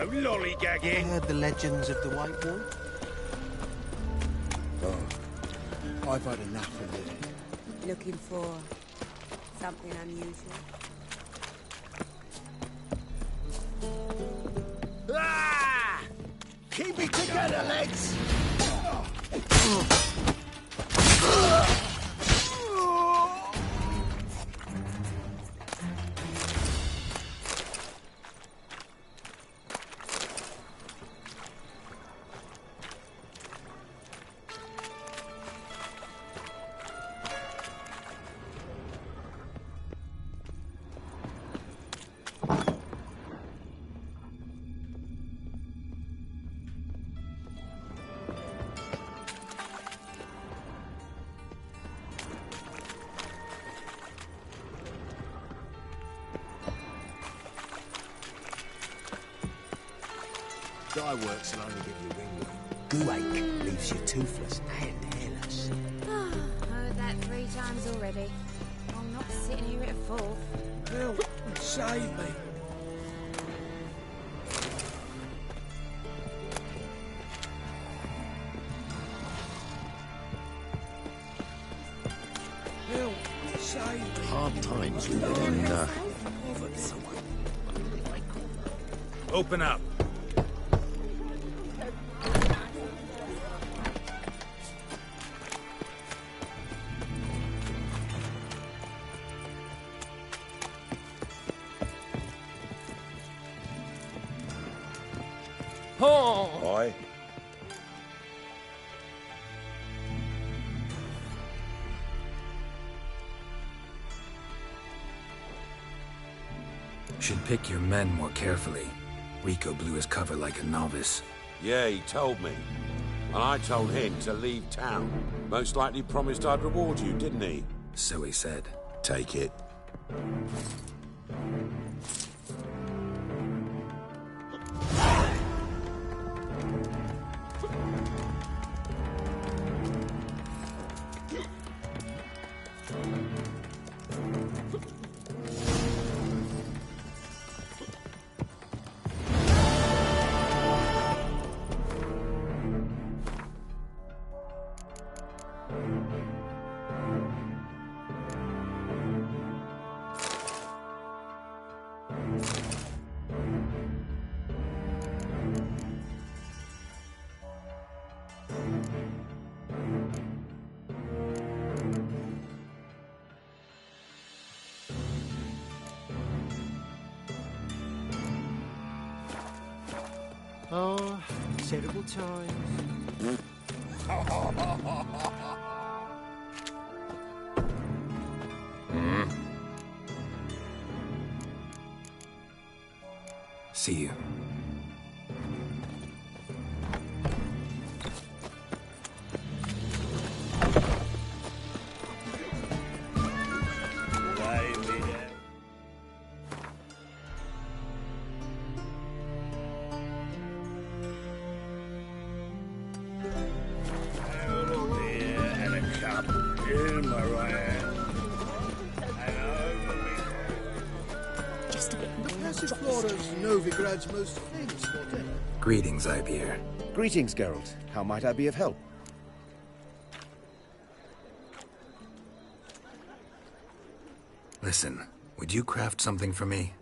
No lollygagging. Heard the legends of the White Wall? Oh, I've had enough of it. Looking for something unusual? Ah! Keep it together, lads! Dye works will only give you ringworm. Gooache leaves you toothless and hairless. Heard that 3 times already. I'm not sitting here at a fourth. Help! Save me! Help! Save me! Hard times living in, Open up! Aye. Should pick your men more carefully. Rico blew his cover like a novice. Yeah, he told me. And I told him to leave town. Most likely promised I'd reward you, didn't he? So he said. Take it. Oh, terrible times. See you. And a cup in my right hand. And over me. The passage Flora's Novigrad's most famous hotel. Greetings, Ivier. Greetings, Geralt. How might I be of help? Listen, would you craft something for me?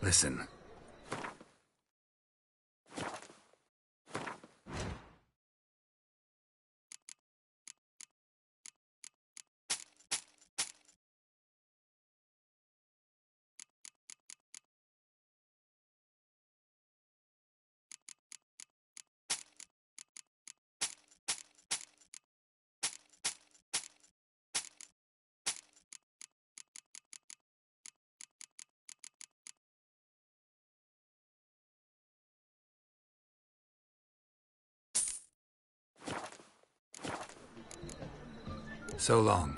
Listen. So long.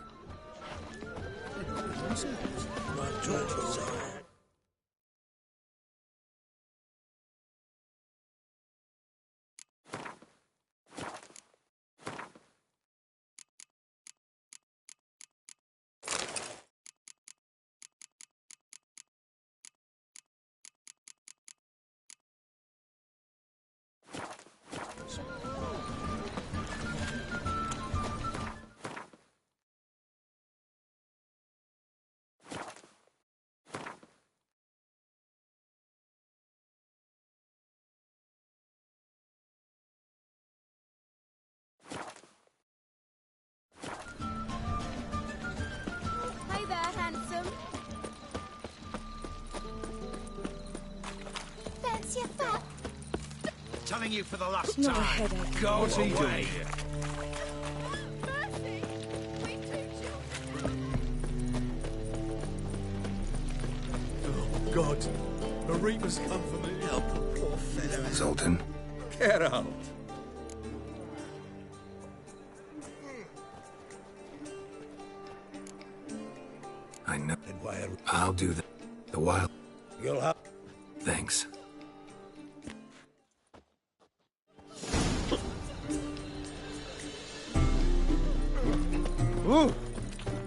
Hey there, handsome. Fancy a fat? Telling you for the last Not a time. headache. Go What's he away. doing here? Mercy! We two children. Oh, God. The Reapers come for me. Help a poor fellow. Zoltan. Get out. I know. And why I'll do the wild. you'll have... Thanks. Ooh.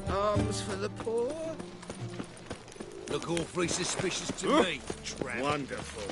Arms for the poor. Look awfully suspicious to me, tramp. Wonderful.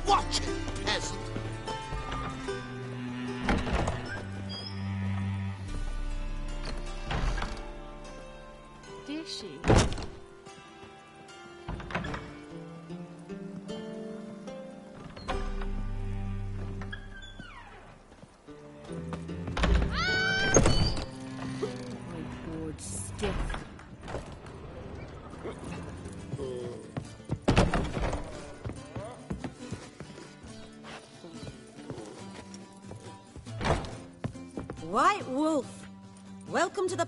Watch it, peasant. Did she? My board stiff. White Wolf, welcome to the...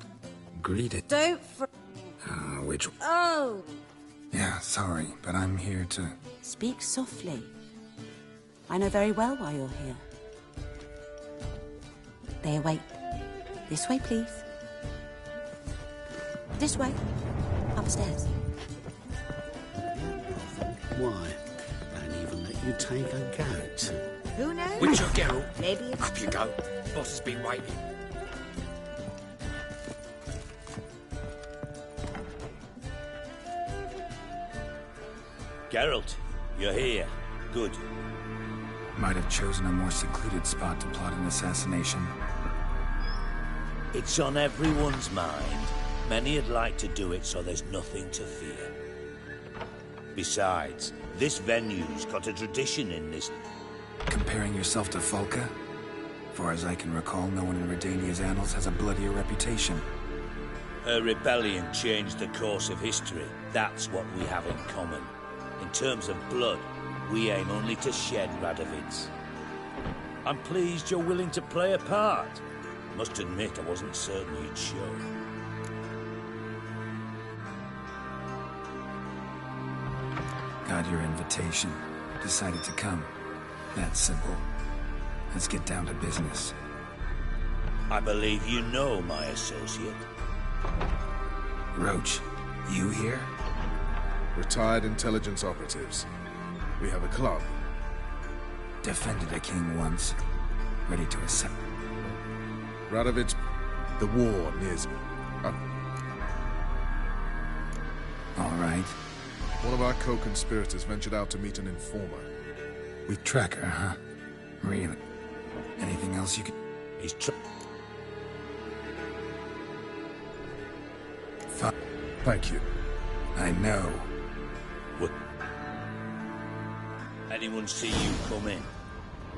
Greeted. Don't Which... Oh! Yeah, sorry, but I'm here to... Speak softly. I know very well why you're here. They await. This way, please. This way. Upstairs. Why? Don't even let you take a goat. Who knows? Witcher Geralt, Maybe it's up you go. Boss has been waiting. Geralt, you're here. Good. Might have chosen a more secluded spot to plot an assassination. It's on everyone's mind. Many would like to do it so there's nothing to fear. Besides, this venue's got a tradition in this. Comparing yourself to Falka? Far as I can recall, no one in Redania's annals has a bloodier reputation. Her rebellion changed the course of history. That's what we have in common. In terms of blood, we aim only to shed Radovid's. I'm pleased you're willing to play a part. Must admit, I wasn't certain you'd show. Got your invitation. Decided to come. That's simple. Let's get down to business. I believe you know my associate. Roach, you here? Retired intelligence operatives. We have a club. Defended a king once. Ready to accept. Radovid's... the war nears... All right. One of our co-conspirators ventured out to meet an informer. We track her, huh? Really? Anything else you could... He's Thank you. I know. What? Anyone see you come in?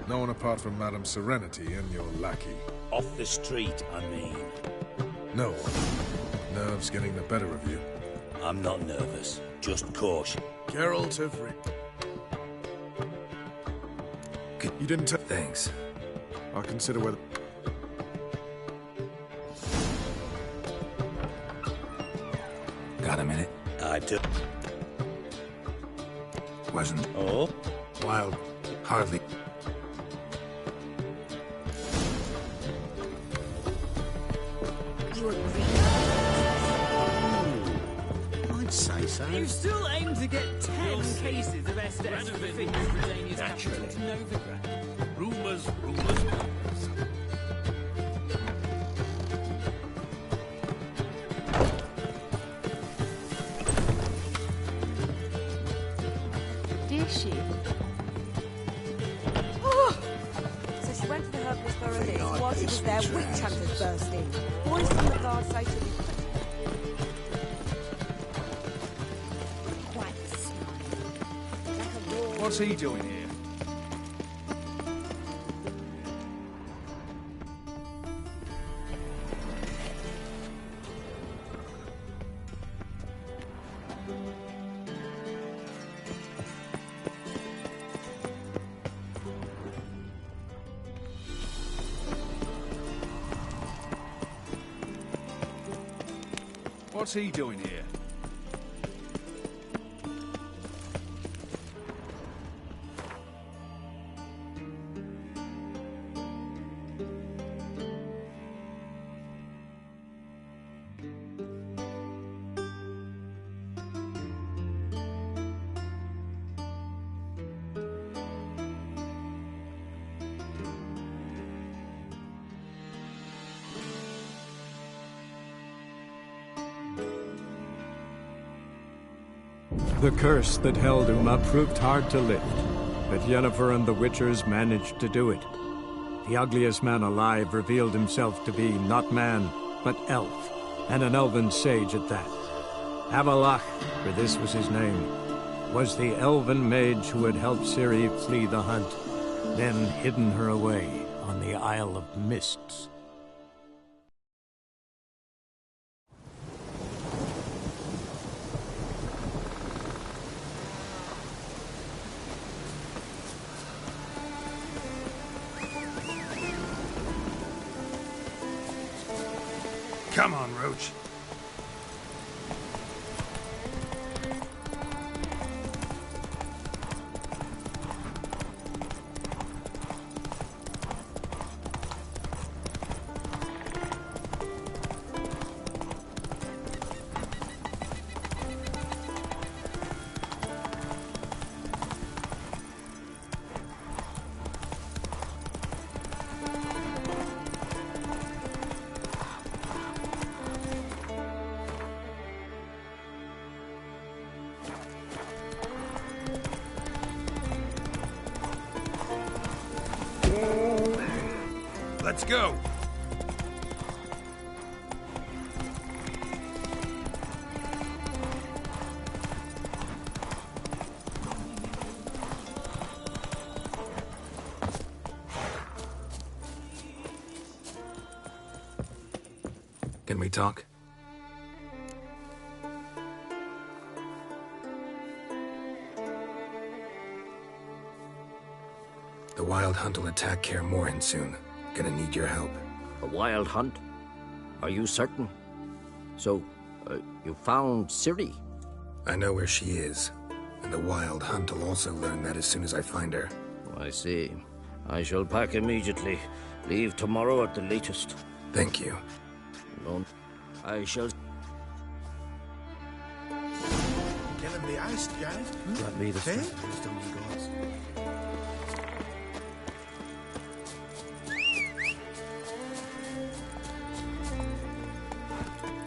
No one apart from Madame Serenity and your lackey. Off the street, I mean. No one. Nerves getting the better of you. I'm not nervous, just caution. Geralt of Riv... You didn't tell... Thanks. I'll consider whether... Got a minute? I do. Wasn't Oh? wild. Hardly. You agree? I'd say so. You still aim to get 10 cases of SDS for defeating Redania's capital to Novigrad. Rumors. Did she? So she went to the herbalist Burrows while she was there, witch hunters burst in. Boys from the guard say she'll be Quite smart. Like a raw... What's he doing here? What's he doing here? The curse that held Uma proved hard to lift, but Yennefer and the Witchers managed to do it. The ugliest man alive revealed himself to be not man, but elf, and an elven sage at that. Avallac'h, for this was his name, was the elven mage who had helped Ciri flee the hunt, then hidden her away on the Isle of Mists. Come on, Roach. let's go! Can we talk? The Wild Hunt will attack Kaer Morhen soon. Gonna need your help. A Wild Hunt? Are you certain? So, you found Ciri? I know where she is. And the Wild Hunt will also learn that as soon as I find her. I see. I shall pack immediately. Leave tomorrow at the latest. Thank you. No, I shall... Killing the ice, guys. Grant me the Hey? strength of wisdom, you gods.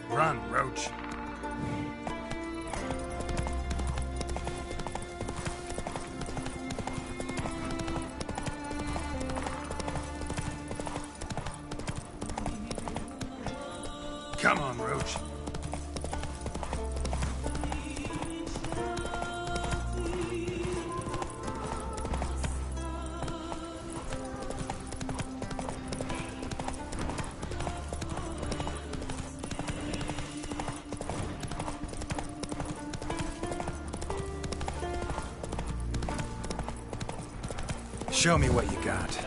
Run, Roach. Come on, Roach. Show me what you got.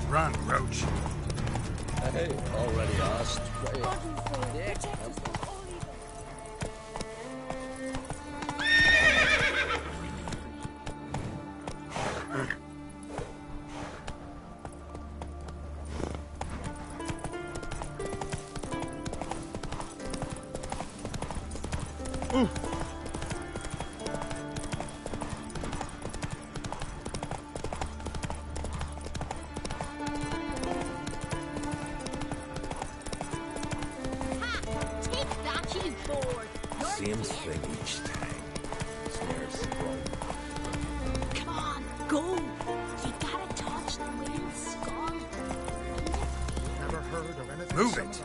Run, Roach. Hey, already asked. Same thing each time. Snares thrown. Come on, go! You gotta touch the whale's skull. Never heard of anything Move similar. it.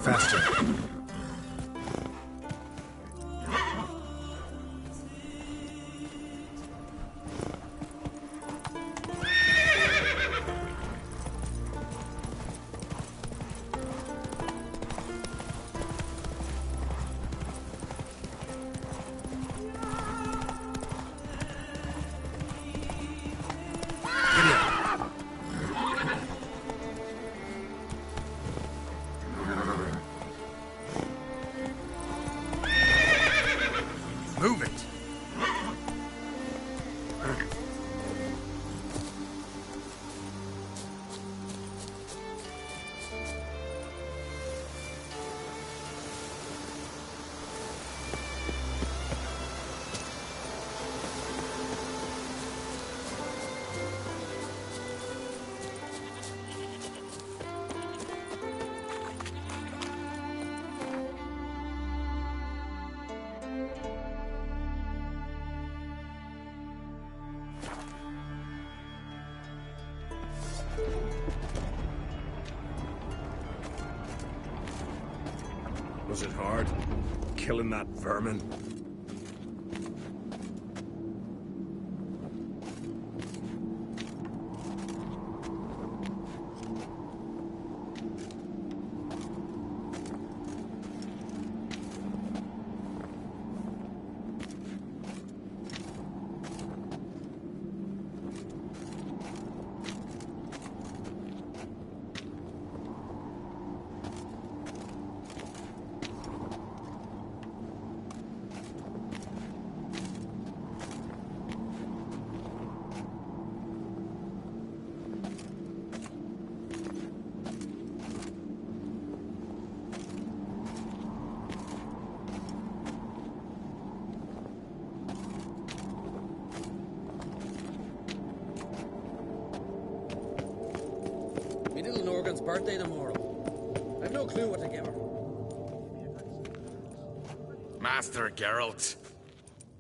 Faster. Move it. Was it hard? Killing that vermin? Morgan's birthday tomorrow. I've no clue what to give her. Master Geralt.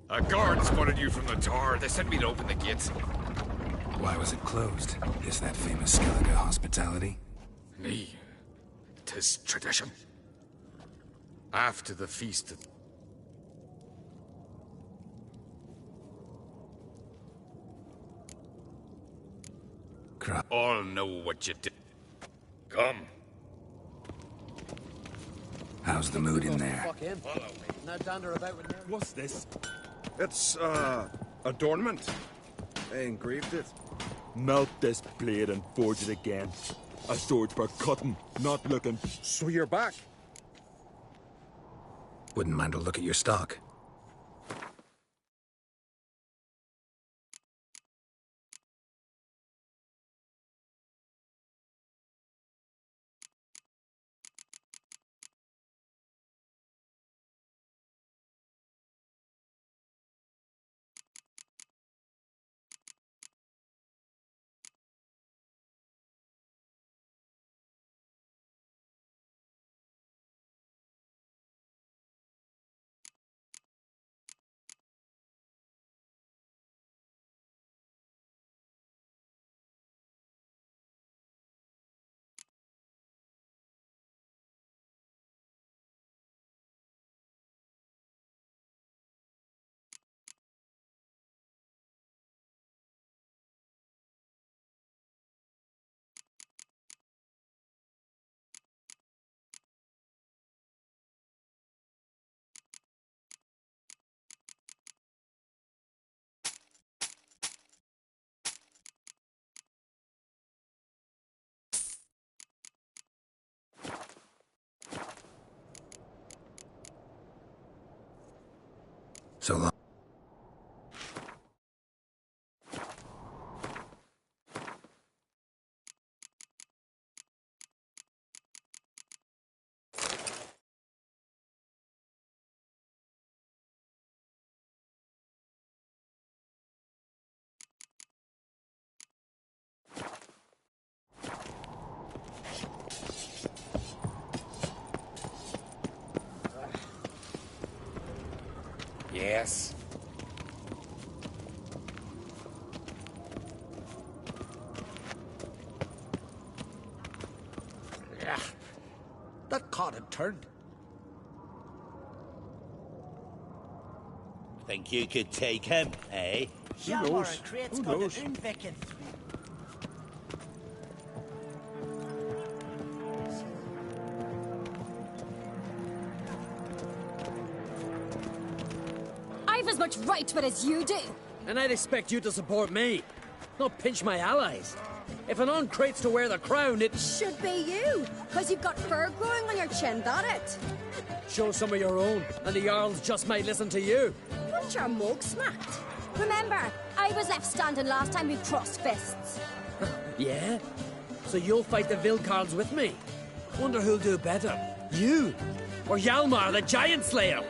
A guard spotted you from the tower. They said we'd open the gates. Why was it closed? Is that famous Skellige hospitality? Nay. 'Tis tradition. After the feast... All know what you did. Come. How's the mood in there? Fuck him. Now dander about with nerves. What's this? It's, adornment. I engraved it. Melt this blade and forge it again. A sword for cutting, not looking. So you're back? Wouldn't mind a look at your stock. So long. Yes. Yeah. That caught and turned. Think you could take him, eh? Who knows? Who knows? I've as much right to it as you do. And I'd expect you to support me, not pinch my allies. If an uncrate's to wear the crown, it should be you, because you've got fur growing on your chin, that it? Show some of your own, and the Jarls just might listen to you. Want your mug smacked? Remember, I was left standing last time we crossed fists. Yeah? So you'll fight the Vilcarls with me? Wonder who'll do better, you or Hjalmar the Giant Slayer?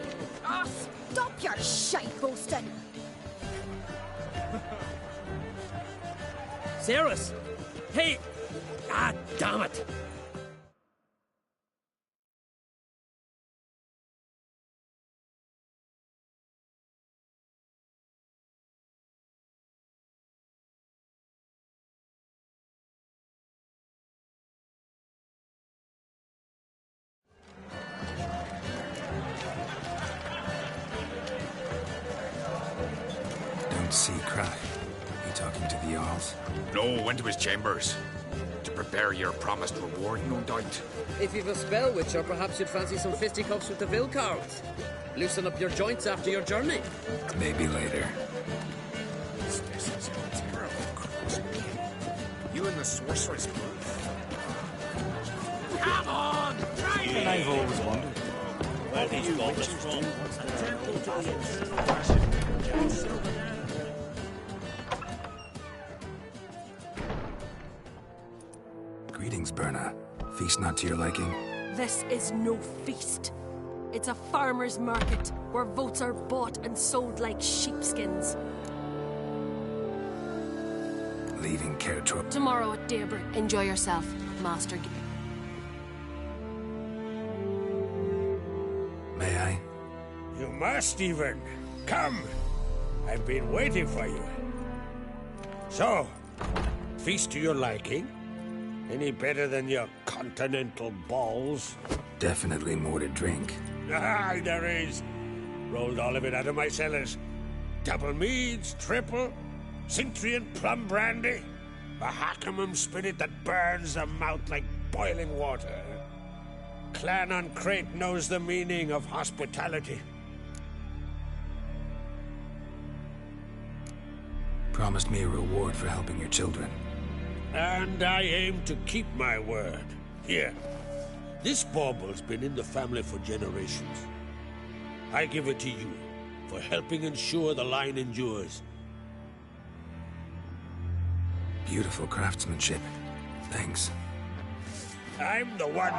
Oh, stop your shite boasting! Cerys! Hey! Ah, damn it! Don't see Crack. You talking to the Jarls? No, went to his chambers. To prepare your promised reward, no doubt. If you've a spell, Witcher, perhaps you'd fancy some fisticuffs with the Vilcarls. Loosen up your joints after your journey. Maybe later. This is a terrible cross. You and the sorceress both. Come on! Try it! I've always wondered where these goblins from. Greetings, Berna. Feast not to your liking? This is no feast. It's a farmer's market where votes are bought and sold like sheepskins. leaving Caer Tor. Tomorrow at daybreak. Enjoy yourself, Master. May I? You must, even. Come! I've been waiting for you. So, feast to your liking? Any better than your continental balls? Definitely more to drink. Aye, there is. Rolled all of it out of my cellars. Double meads, triple, Cintrian plum brandy, a Hackamum spirit that burns the mouth like boiling water. Clan on Crate knows the meaning of hospitality. Promised me a reward for helping your children. And I aim to keep my word. Here, this bauble's been in the family for generations. I give it to you for helping ensure the line endures. Beautiful craftsmanship. Thanks. I'm the one.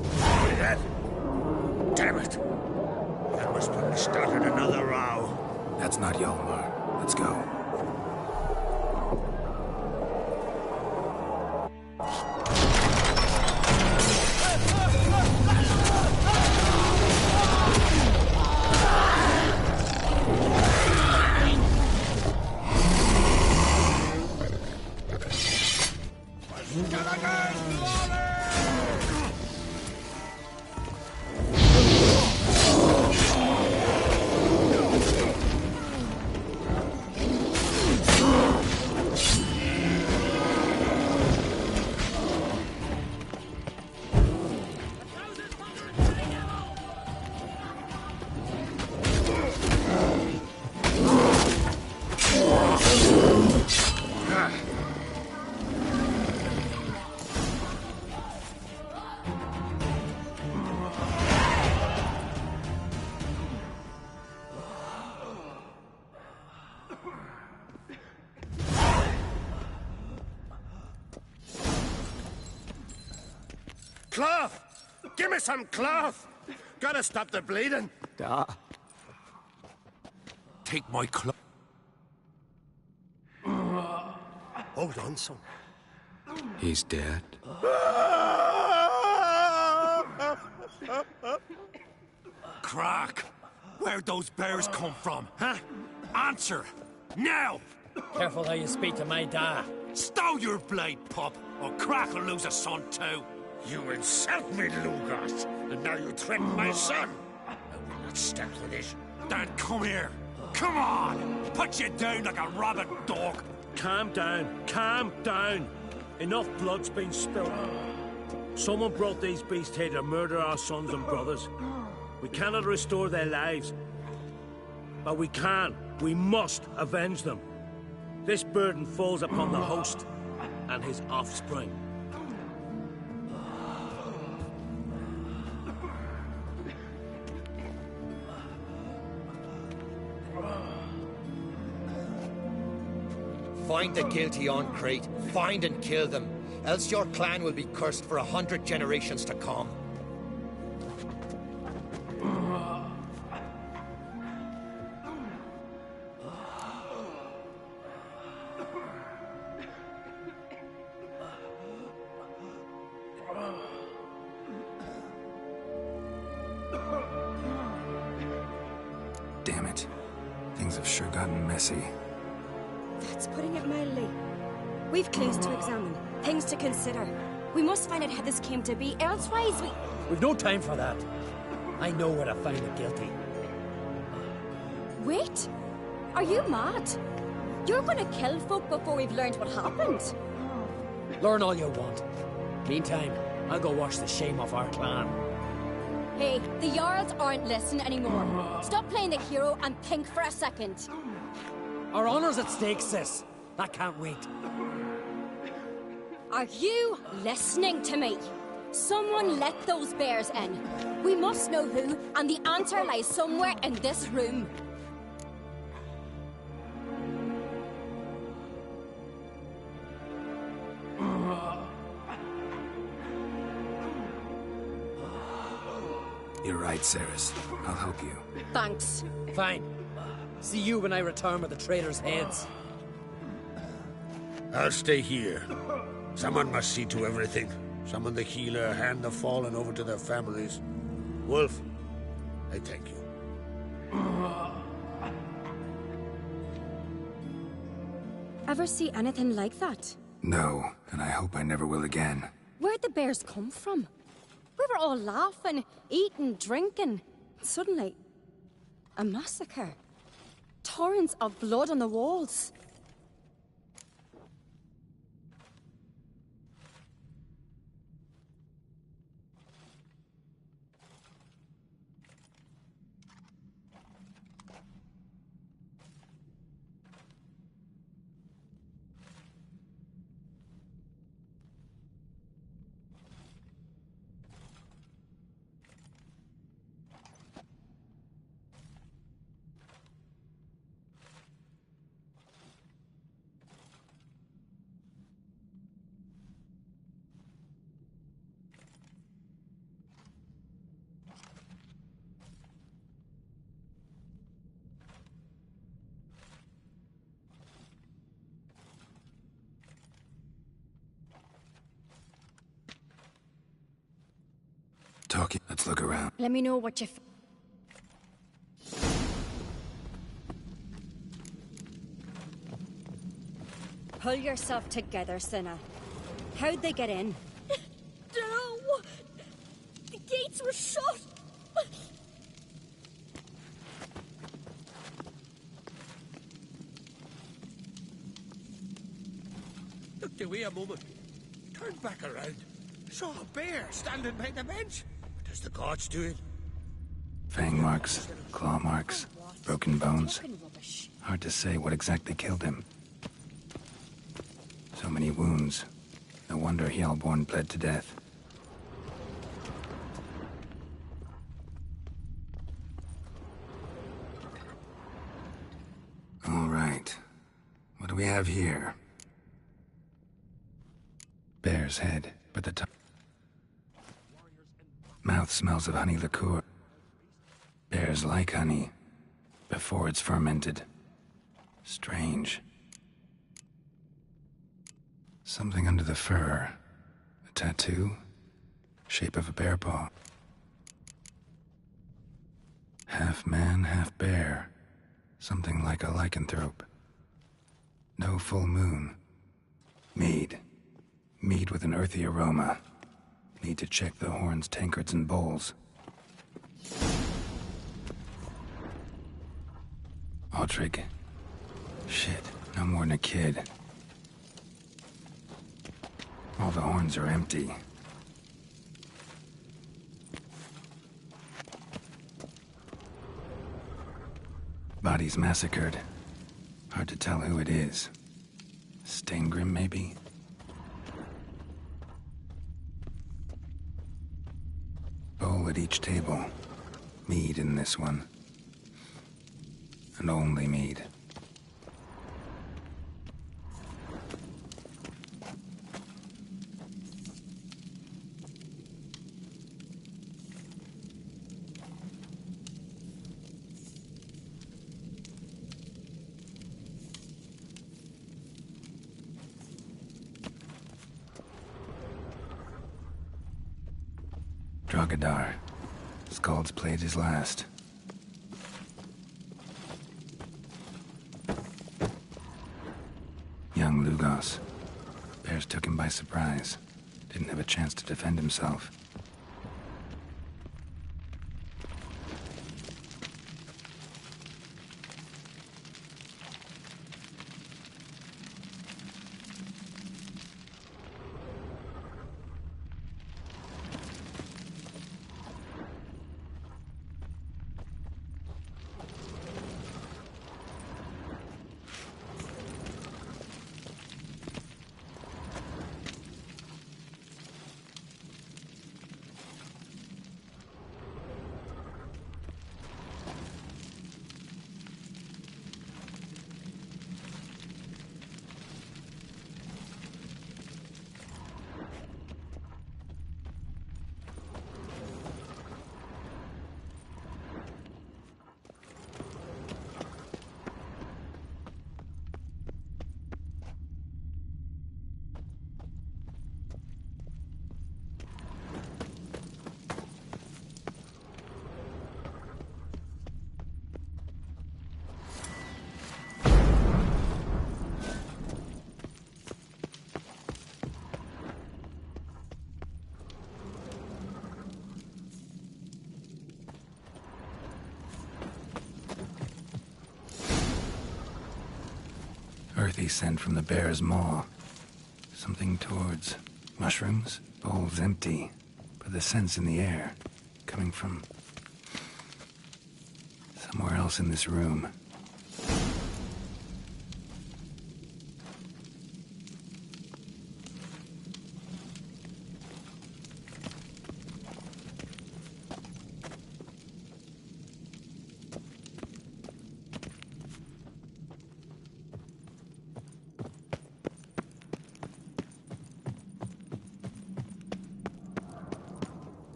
Look at that. Damn it. That must have started another row. That's not Hjalmar. Let's go. Cloth! Give me some cloth! Gotta stop the bleeding. Da. Take my cloth. Hold on, son. He's dead. Crack! Where'd those bears come from, huh? Answer! Now! Careful how you speak to my da. Stow your blade, pup, or Crack will lose a son too. You insult me, Lugos, and now you threaten my son. I will not stand for this. Then come here. Come on! Put you down like a rabid dog. Calm down. Calm down. Enough blood's been spilled. Someone brought these beasts here to murder our sons and brothers. We cannot restore their lives. But we can. We must avenge them. This burden falls upon the host and his offspring. Find the guilty on Crate. Find and kill them. Else your clan will be cursed for 100 generations to come. Damn it. Things have sure gotten messy. That's putting it mildly. We've clues to examine, things to consider. We must find out how this came to be, elsewise We've no time for that. I know where to find the guilty. Wait! Are you mad? You're gonna kill folk before we've learned what happened. Learn all you want. Meantime, I'll go wash the shame off our clan. Hey, the Jarls aren't listening anymore. Stop playing the hero and think for a second. Our honor's at stake, sis. That can't wait. Are you listening to me? Someone let those bears in. We must know who, and the answer lies somewhere in this room. right, Ceres. I'll help you. Thanks. Fine. See you when I return with the traitors' heads. I'll stay here. Someone must see to everything. Summon the healer, hand the fallen over to their families. Wolf, I thank you. Ever see anything like that? No, and I hope I never will again. Where'd the bears come from? We were all laughing, eating, drinking. Suddenly, a massacre. Torrents of blood on the walls. Talking. Let's look around. Let me know what you... Pull yourself together, Cinna. How'd they get in? Dunno. The gates were shut. Looked away a moment. Turned back around. Saw a bear standing by the bench. Does the gods do it? Fang marks, claw marks, broken bones. Hard to say what exactly killed him. So many wounds. No wonder Hjalborn bled to death. All right. What do we have here? Bear's head, but the top. Mouth smells of honey liqueur. Bears like honey before it's fermented. Strange. Something under the fur. A tattoo? Shape of a bear paw. Half man, half bear. Something like a lycanthrope. No full moon. Mead. Mead with an earthy aroma. Need to check the horns, tankards, and bowls. Autrig. Shit, no more than a kid. All the horns are empty. Bodies massacred. Hard to tell who it is. Steingrim, maybe? Bowl at each table. Mead in this one. And only mead. Dragadar. Skald's played his last. Young Lugos. Bears took him by surprise. Didn't have a chance to defend himself. Earthy scent from the bear's maw. Something towards mushrooms. Bowl's empty, but the scent's in the air. Coming from somewhere else in this room.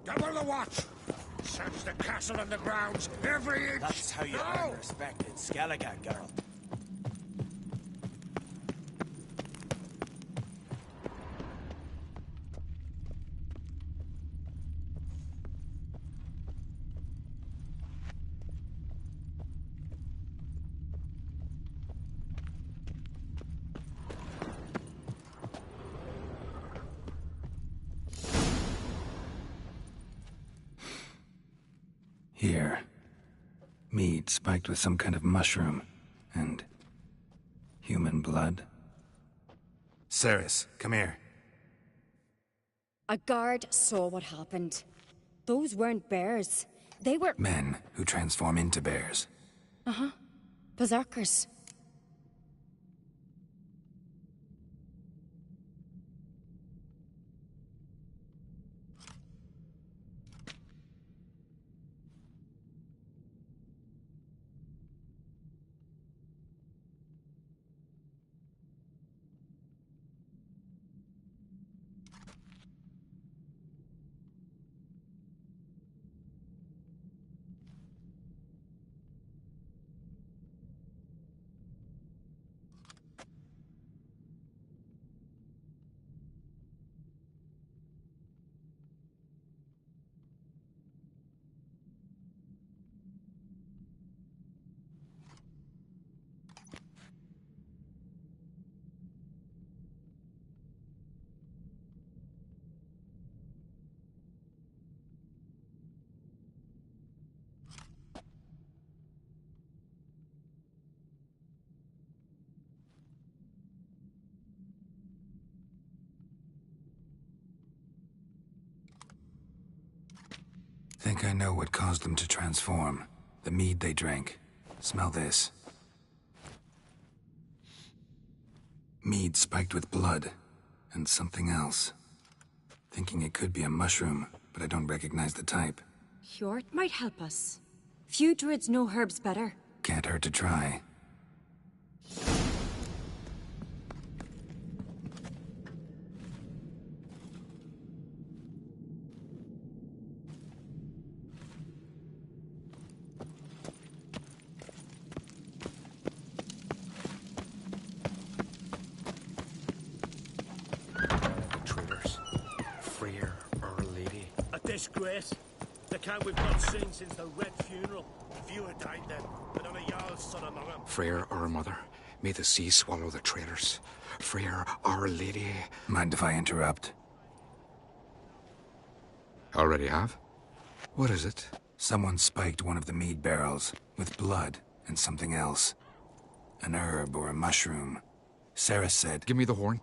Double the watch! Search the castle and the grounds, every inch! That's how you earn respect in Skellige, girl. Here. Mead spiked with some kind of mushroom. And human blood. Cerys, come here. A guard saw what happened. Those weren't bears. They were... Men who transform into bears. Uh-huh. Berserkers. Think I know what caused them to transform. The mead they drank. Smell this. Mead spiked with blood. And something else. Thinking it could be a mushroom, but I don't recognize the type. Hjort might help us. Few druids know herbs better. Can't hurt to try. Disgrace. The count we've not seen since the Red Funeral. Few had died then, but not a Jarl's son among them. Freyr, our mother, may the sea swallow the traitors. Freyr, our lady. Mind if I interrupt? Already have? What is it? Someone spiked one of the mead barrels with blood and something else. An herb or a mushroom. Cerys said... Give me the horn.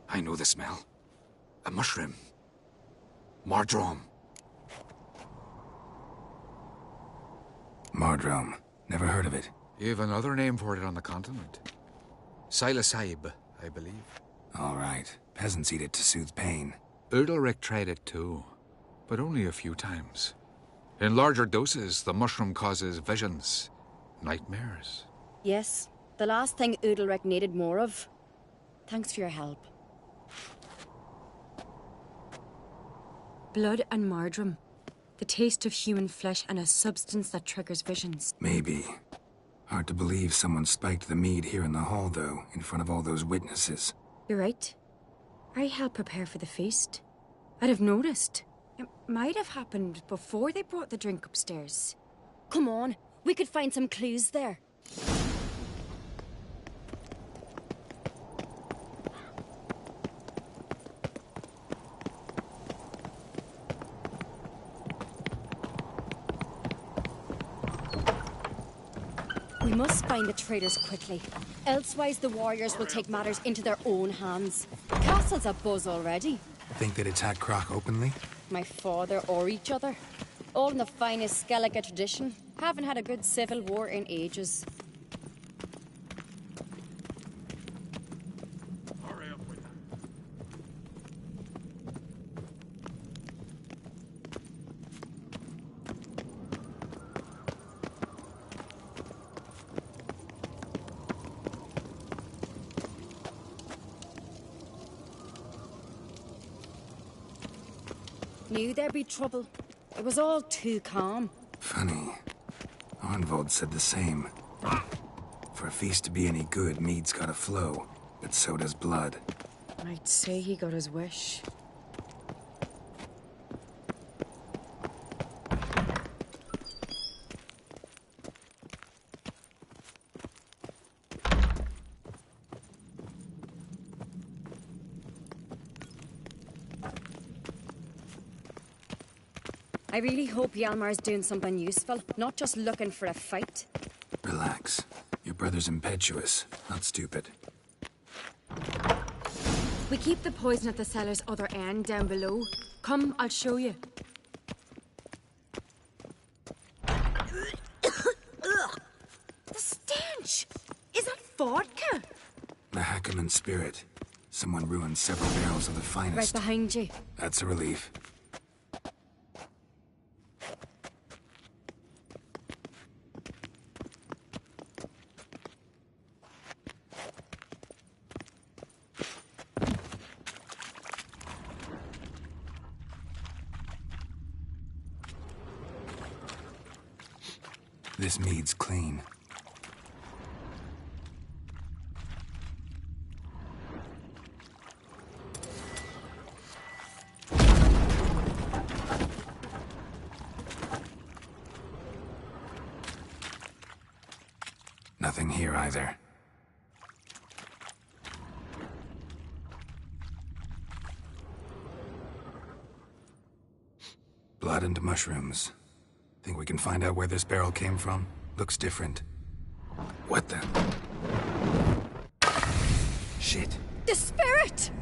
I know the smell. A mushroom. Mardrome. Mardrome. Never heard of it. You've another name for it on the continent. Psilocybe, I believe. All right. Peasants eat it to soothe pain. Udalric tried it too, but only a few times. In larger doses, the mushroom causes visions, nightmares. Yes, the last thing Udalric needed more of. Thanks for your help. Blood and Mardrome. The taste of human flesh and a substance that triggers visions. Maybe. Hard to believe someone spiked the mead here in the hall, though, in front of all those witnesses. You're right. I helped prepare for the feast. I'd have noticed. It might have happened before they brought the drink upstairs. Come on, we could find some clues there. must find the traitors quickly. Elsewise, the warriors will take matters into their own hands. Castle's abuzz already. Think they'd attack Croc openly? My father or each other. All in the finest Skellige tradition. Haven't had a good civil war in ages. Knew there'd be trouble. It was all too calm. Funny. Arnvold said the same. For a feast to be any good, mead's gotta flow, but so does blood. I'd say he got his wish. I really hope Hjalmar's doing something useful, not just looking for a fight. Relax. Your brother's impetuous, not stupid. We keep the poison at the cellar's other end, down below. Come, I'll show you. The stench! Is that vodka? The Hackerman spirit. Someone ruined several barrels of the finest. Right behind you. That's a relief. This mead's clean. Nothing here either. Blood and mushrooms. Think we can find out where this barrel came from? Looks different. What the? Shit. The spirit!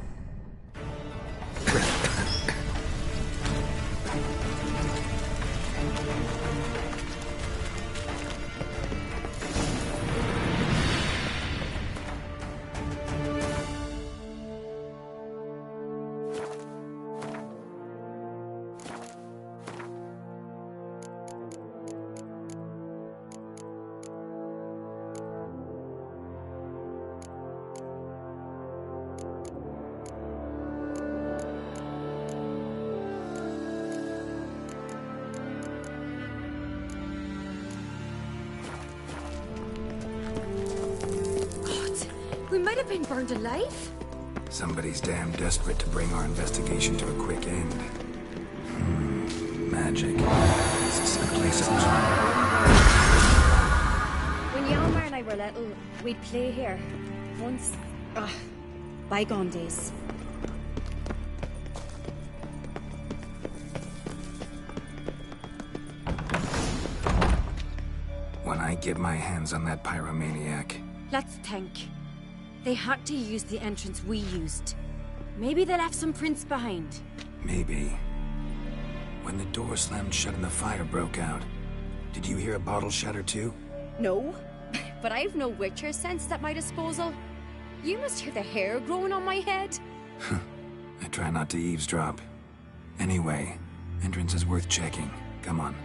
We might have been burned alive. Somebody's damn desperate to bring our investigation to a quick end. Magic. This is the place of When Hjalmar and I were little, we'd play here. Once... bygone days. When I get my hands on that pyromaniac. Let's think. They had to use the entrance we used. Maybe they left some prints behind. Maybe. When the door slammed shut and the fire broke out, did you hear a bottle shatter too? No, but I've no witcher sense at my disposal. You must hear the hair growing on my head. I try not to eavesdrop. Anyway, entrance is worth checking. Come on.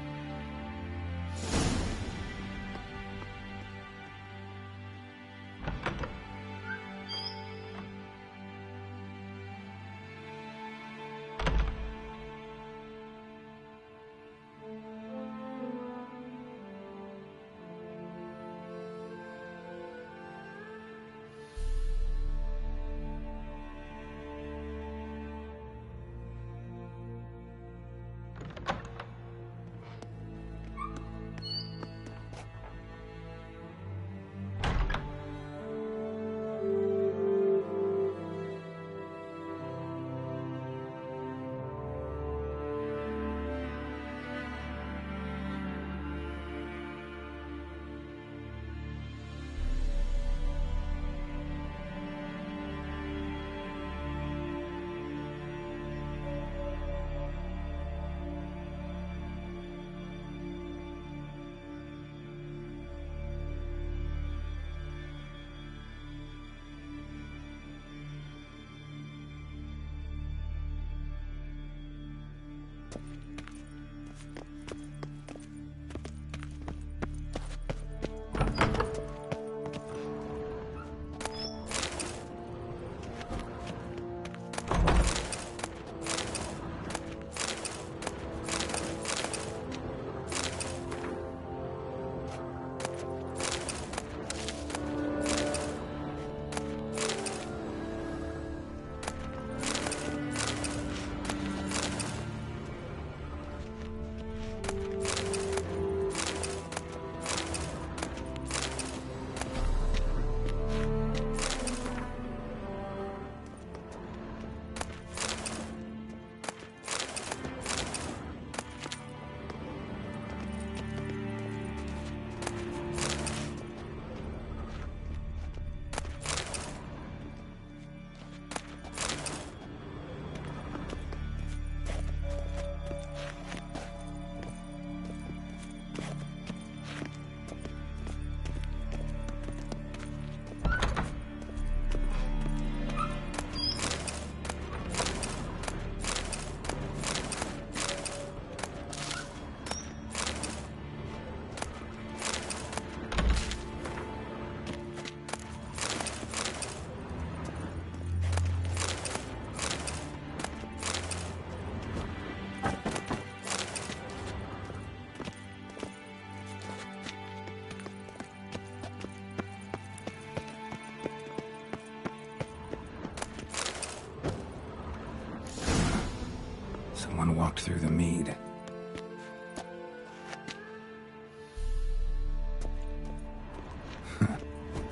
Someone walked through the mead.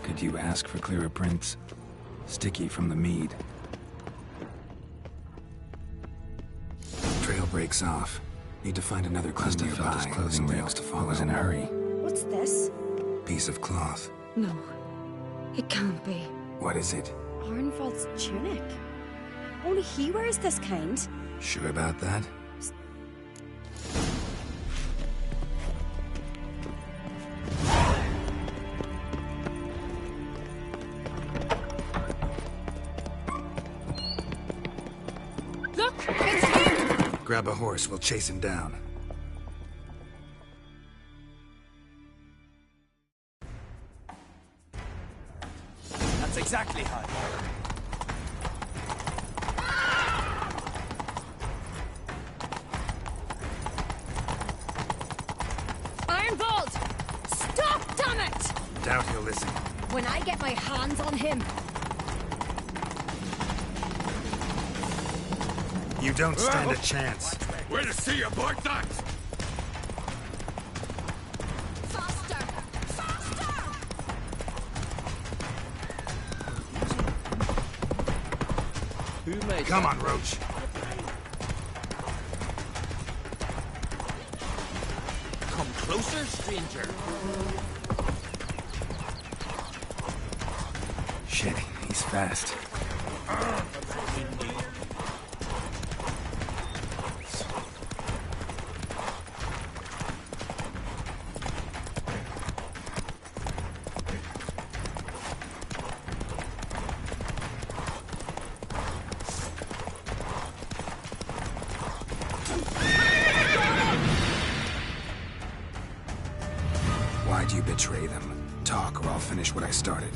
Could you ask for clearer prints? Sticky from the mead. Trail breaks off. Need to find another clue nearby. His clothing rails to follow. Was in a hurry. What's this? Piece of cloth. No. It can't be. What is it? Arnvald's tunic. Only he wears this kind. Sure about that? Look! It's him! Grab a horse, we'll chase him down. That's exactly how. Arnvald! Stop, damn it! Doubt he'll listen. When I get my hands on him. You don't stand a chance. Where to see about that? Faster! Faster! Who made Come that? on, Roach. Come closer, stranger. Shit, he's fast. Why'd you betray them? Talk, or I'll finish what I started.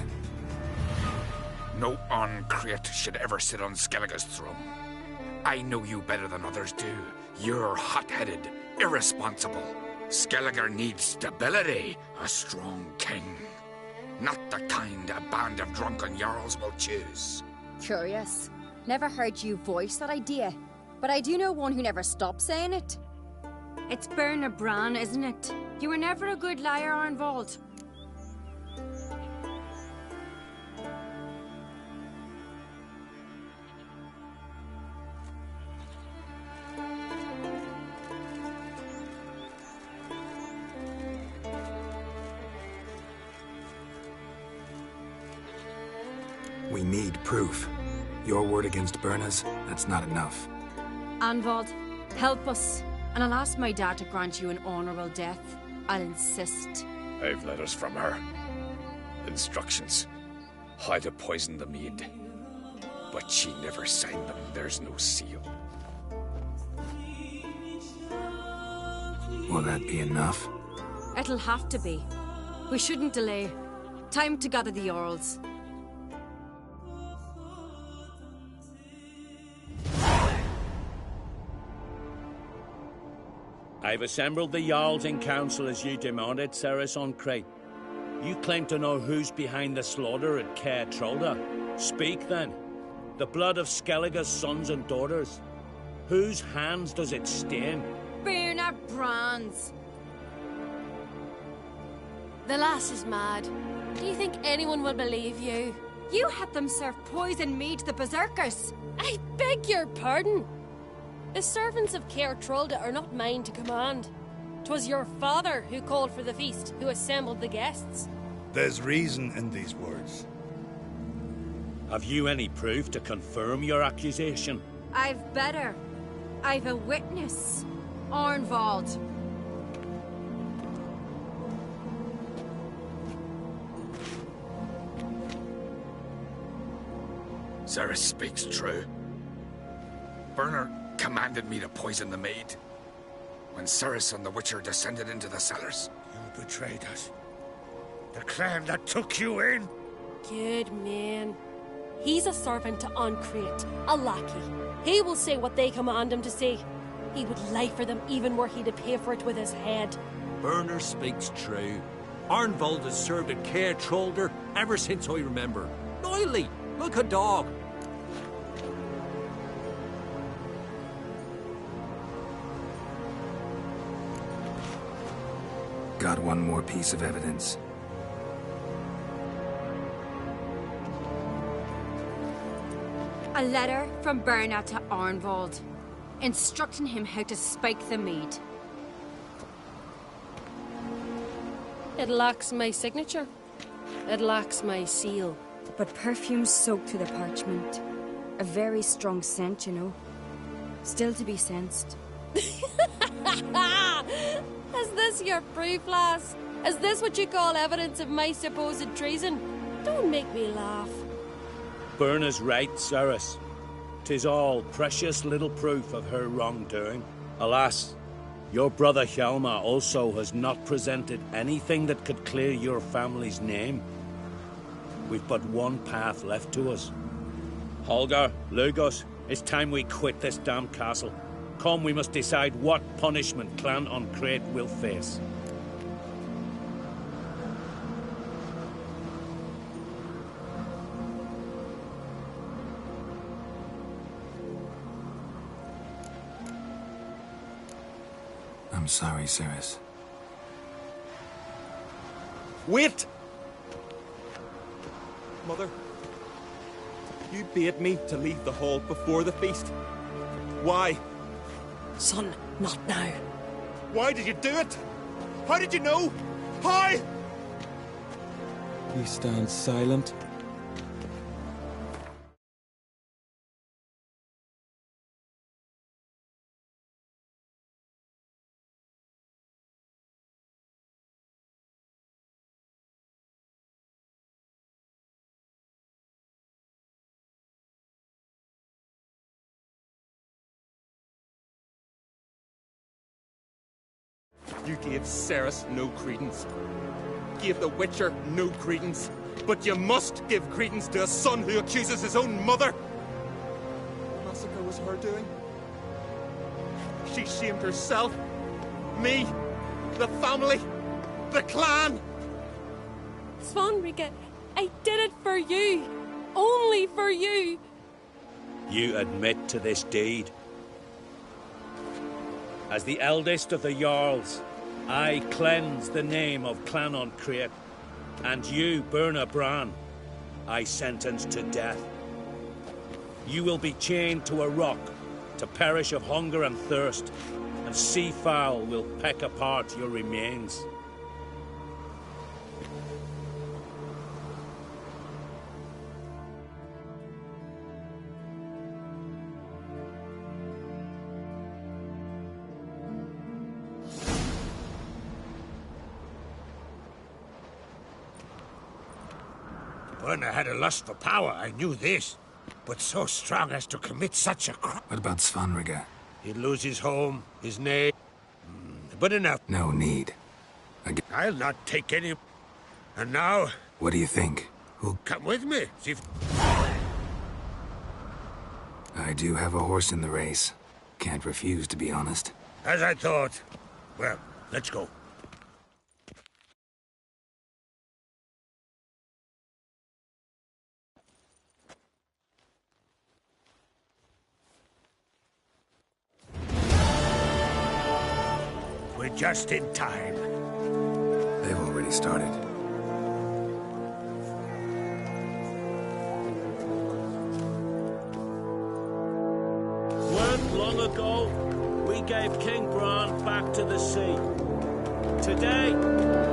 No Ancrete should ever sit on Skellige's throne. I know you better than others do. You're hot-headed, irresponsible. Skellige needs stability, a strong king. Not the kind a band of drunken jarls will choose. Curious. Never heard you voice that idea. But I do know one who never stops saying it. It's Bernard Bran, isn't it? You were never a good liar, Arnvald. We need proof. Your word against Birna's, that's not enough. Arnvald, help us. And I'll ask my dad to grant you an honorable death. I'll insist. I've letters from her. Instructions. How to poison the mead. But she never signed them. There's no seal. Will that be enough? It'll have to be. We shouldn't delay. Time to gather the Jarls. I've assembled the Jarls in council as you demanded, Cerys Ancrete. You claim to know who's behind the slaughter at Caer Trolda. Speak then. The blood of Skellige's sons and daughters. Whose hands does it stain? Bernard Bran's. The lass is mad. Do you think anyone will believe you? You had them serve poison mead to the berserkers. I beg your pardon. The servants of Caer Trolda are not mine to command. 'Twas your father who called for the feast, who assembled the guests. There's reason in these words. Have you any proof to confirm your accusation? I've better. I've a witness. Arnvald. Cerys speaks true. Bernard commanded me to poison the maid. When Cerys and the Witcher descended into the cellars. You betrayed us. The clan that took you in. Good man. He's a servant to Ancrete, a lackey. He will say what they command him to say. He would lie for them even were he to pay for it with his head. Bernard speaks true. Arnvald has served at Caer Trolda ever since I remember. Loyally, like a dog. Got one more piece of evidence. A letter from Berna to Arnvald, instructing him how to spike the mead. It lacks my signature. It lacks my seal. But perfume soaked through the parchment. A very strong scent, you know. Still to be sensed. Is this your proof, lass? Is this what you call evidence of my supposed treason? Don't make me laugh. Berna's right, Cerys. 'Tis all precious little proof of her wrongdoing. Alas, your brother Hjalmar also has not presented anything that could clear your family's name. We've but one path left to us. Holger, Lugos, it's time we quit this damned castle. Come, we must decide what punishment Clan an Craite will face. I'm sorry, Cerys. Wait! Mother, you bade me to leave the hall before the feast. Why? Son, not now. Why did you do it? How did you know? How? He stands silent. You gave Cerys no credence. Gave the Witcher no credence. But you must give credence to a son who accuses his own mother. The massacre was her doing. She shamed herself, me, the family, the clan. Svanrige, I did it for you. Only for you. You admit to this deed. As the eldest of the Jarls, I cleanse the name of Clan an Craite, and you, Berna Bran, I sentence to death. You will be chained to a rock to perish of hunger and thirst, and sea fowl will peck apart your remains. Berna had a lust for power, I knew this. But so strong as to commit such a crime. What about Svanrige? He'd lose his home, his name. But enough. No need. I'll not take any... And now... What do you think? Who'll come with me? See if... I do have a horse in the race. Can't refuse, to be honest. As I thought. Well, let's go. We're just in time. They've already started. Weren't long ago, we gave King Bran back to the sea. Today,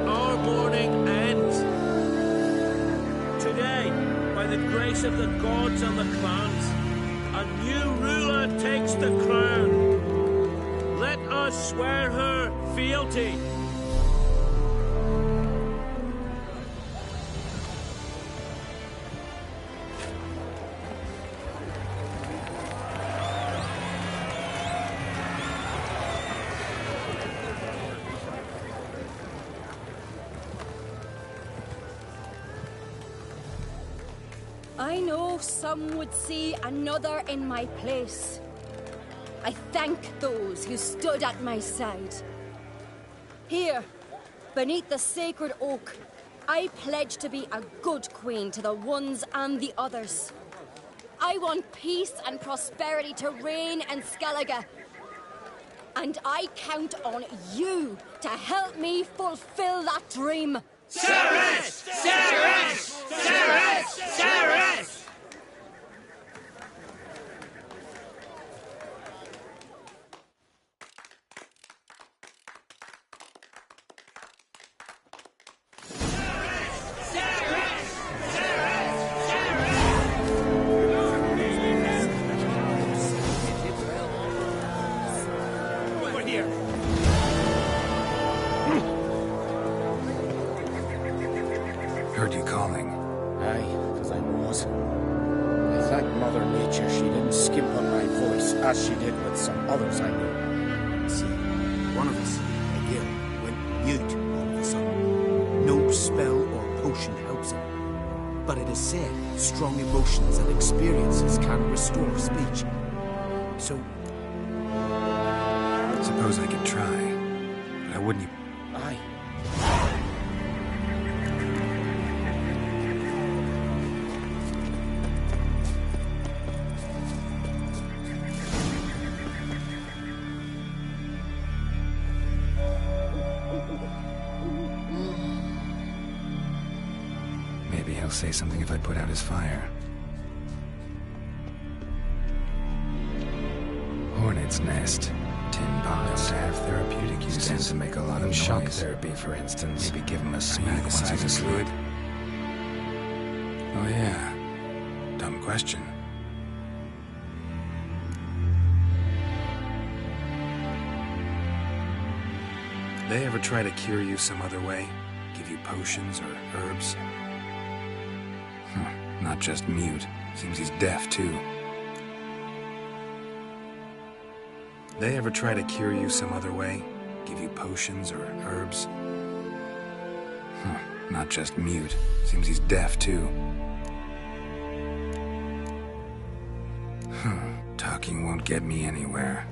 our mourning ends. Today, by the grace of the gods and the clans, a new ruler takes the crown. Let us swear her fealty. I know some would see another in my place. I thank those who stood at my side. Here, beneath the sacred oak, I pledge to be a good queen to the ones and the others. I want peace and prosperity to reign in Skellige. And I count on you to help me fulfill that dream. Cerys! Cerys! Cerys! Cerys! Heard you calling. Aye, because I was. I thank Mother Nature she didn't skimp on my voice, as she did with some others I know. See, one of us, a girl, went mute all of a sudden. No spell or potion helps him. But it is said strong emotions and experiences can restore speech. So... Suppose I could try, but I wouldn't... Aye. Maybe he'll say something if I put out his fire. Hornet's nest. Tin bottles to have therapeutic uses. Tend to make a lot of shock therapy, for instance. Maybe give him a smack once he's asleep. Oh yeah. Dumb question. They ever try to cure you some other way? Give you potions or herbs? Not just mute. Seems he's deaf, too. They ever try to cure you some other way? Give you potions or herbs? Not just mute. Seems he's deaf, too. Talking won't get me anywhere.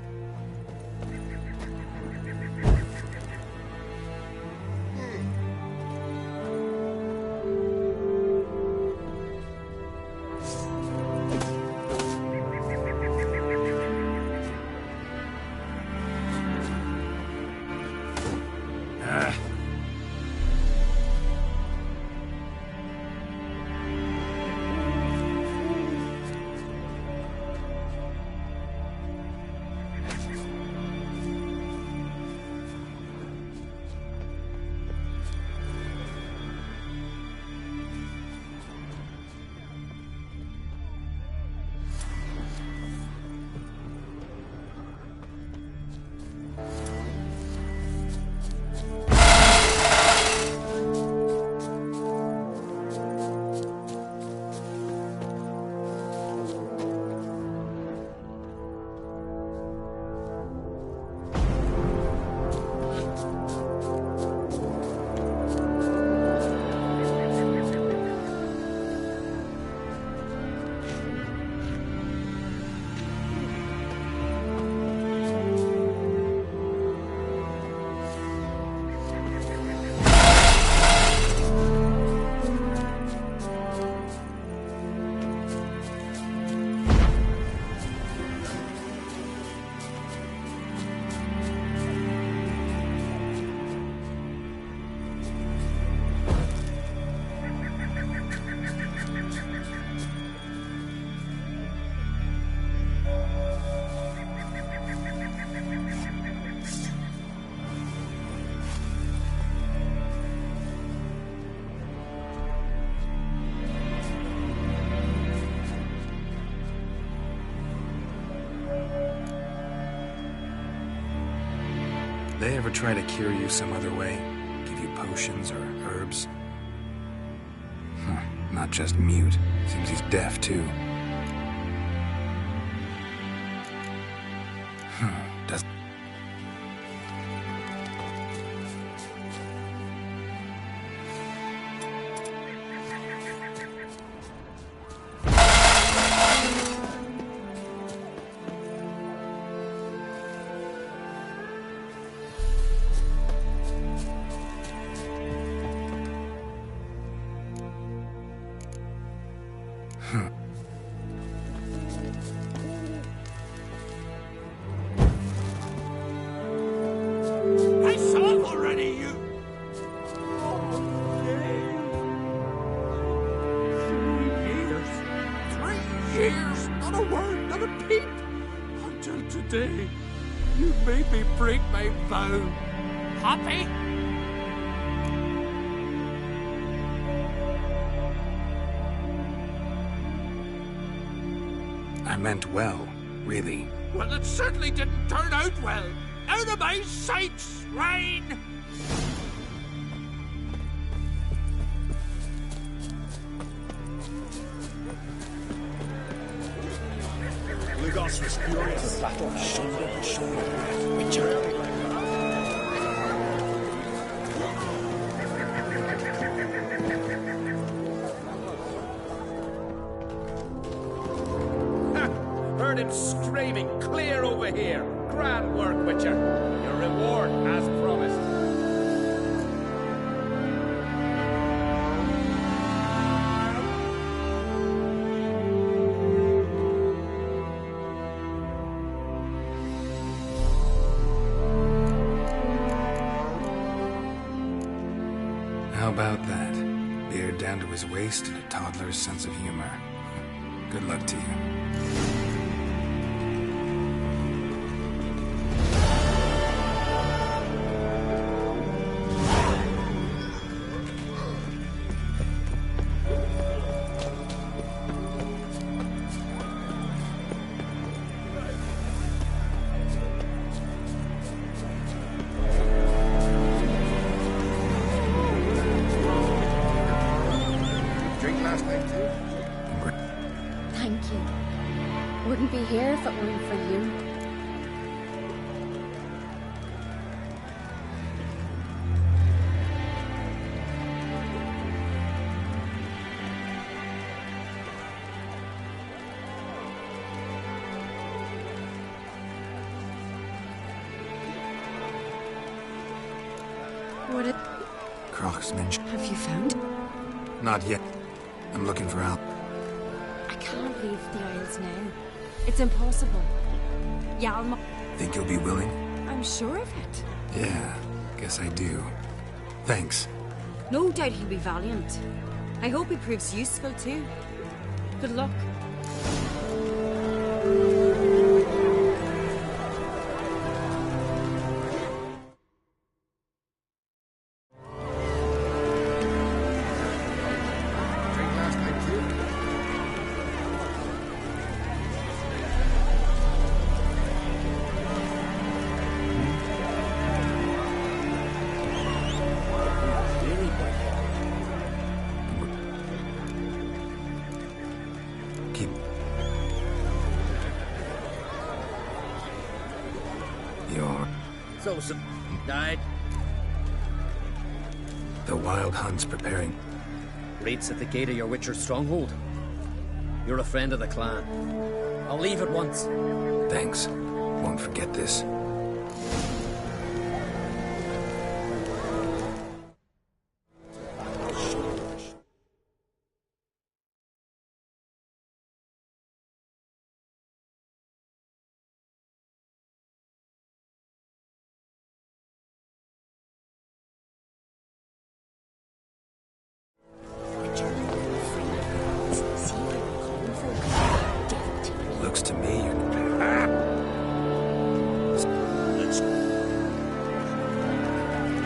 They ever try to cure you some other way? Give you potions or herbs? Not just mute. Seems he's deaf, too. Does... word, not a peep. Until today, you made me break my vow. Happy? I meant well, really. Well, it certainly didn't turn out well. Out of my sight, swine! Lugos was furious. Shoulder to shoulder. Witcher. Heard him screaming, clear over here. Grand work, Witcher. Your reward as promised. How about that? Beard down to his waist and a toddler's sense of humor. Good luck to you. Thank you. Wouldn't be here if it weren't for you. What Craftsmanship. have you found? Not yet. I'm looking for help. I can't leave the Isles now. It's impossible. Hjalmar. Think you'll be willing? I'm sure of it. Yeah, guess I do. Thanks. No doubt he'll be valiant. I hope he proves useful too. Good luck. So, died. The Wild Hunt's preparing. Raid's at the gate of your Witcher stronghold. You're a friend of the clan. I'll leave at once. Thanks. Won't forget this. Looks to me you're...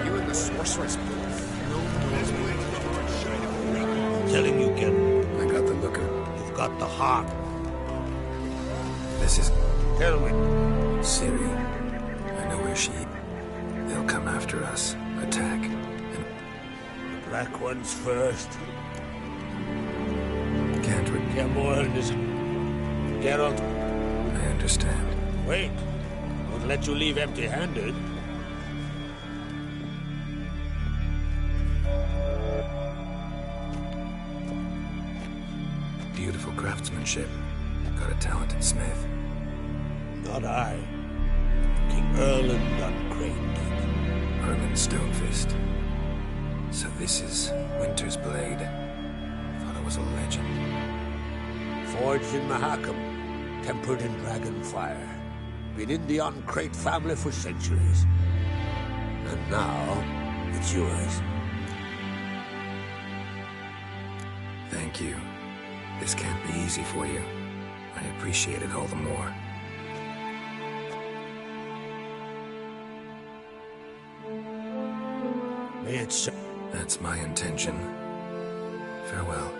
You and the sorceress Telling you, Geralt. I got the look of... You've got the heart. This is... Tell me. Ciri. I know where she... They'll come after us. Attack. And... The Black Ones first. Can't re... Kermoren is... Geralt. I understand. Wait. Won't let you leave empty-handed. Beautiful craftsmanship. Got a talented smith. Not I. King Erland Uncrate. Erland Stonefist. So this is Winter's Blade. Thought it was a legend. Forged in Mahakam, tempered in dragon fire. Been in the Uncrate family for centuries. And now, it's yours. Thank you. This can't be easy for you. I appreciate it all the more. That's my intention. Farewell.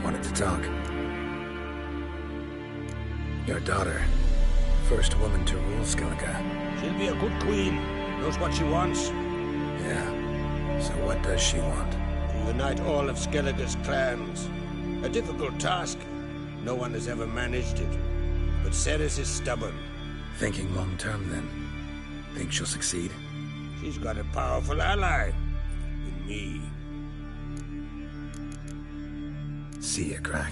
Wanted to talk. Your daughter, first woman to rule Skellige. She'll be a good queen. Knows what she wants. Yeah. So what does she want? To unite all of Skellige's clans. A difficult task. No one has ever managed it. But Cerys is stubborn. Thinking long term, then? Think she'll succeed? She's got a powerful ally. In me. See ya, Crack.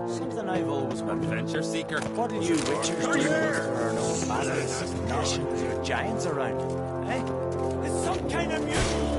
Something I've always wondered. Adventure seeker. What did you witchers do for our own manners? Nothing with your giants around. Eh? It's some kind of mutant.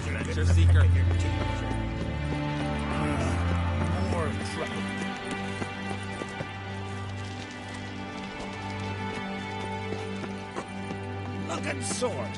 Adventure seeker. More trouble. Looking sword.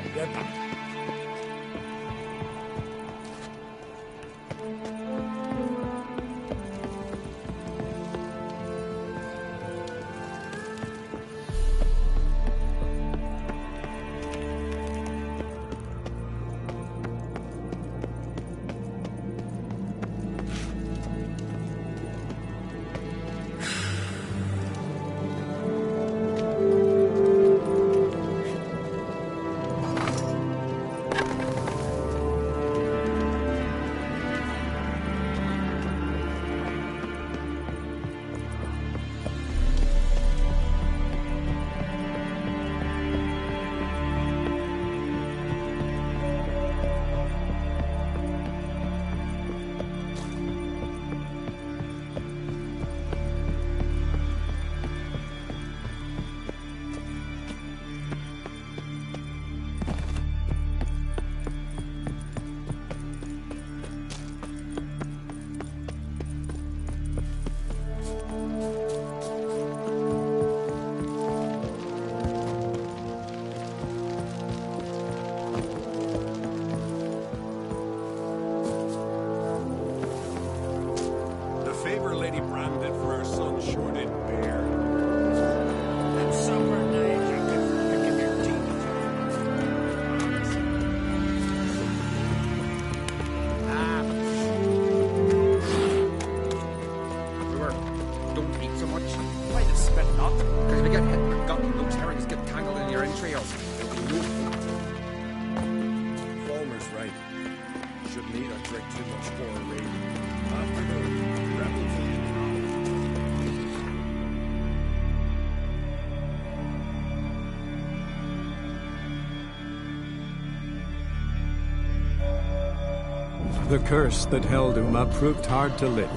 The curse that held Uma proved hard to lift,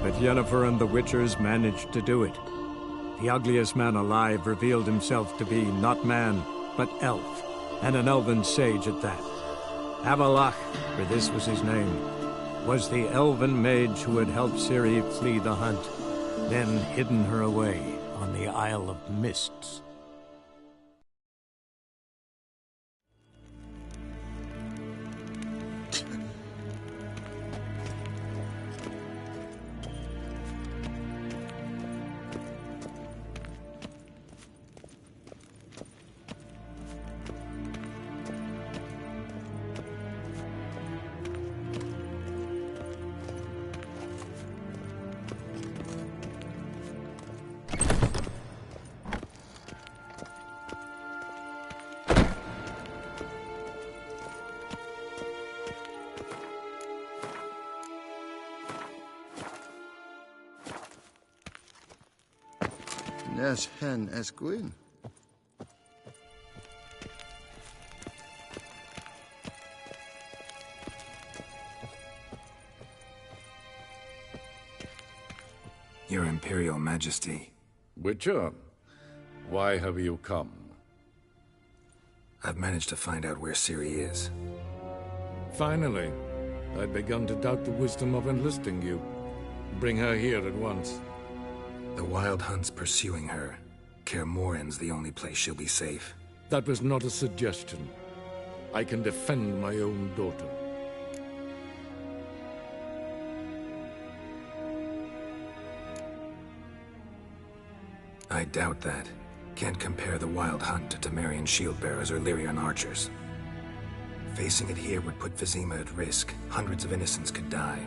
but Yennefer and the Witchers managed to do it. The ugliest man alive revealed himself to be not man, but elf, and an elven sage at that. Avalach, for this was his name, was the elven mage who had helped Ciri flee the hunt, then hidden her away on the Isle of Mists. Nes hen esgwyn. Your Imperial Majesty. Witcher, why have you come? I've managed to find out where Ciri is. Finally. I'd begun to doubt the wisdom of enlisting you. Bring her here at once. The Wild Hunt's pursuing her. Kaer Morhen's the only place she'll be safe. That was not a suggestion. I can defend my own daughter. I doubt that. Can't compare the Wild Hunt to Temerian shield-bearers or Lyrian archers. Facing it here would put Vizima at risk. Hundreds of innocents could die.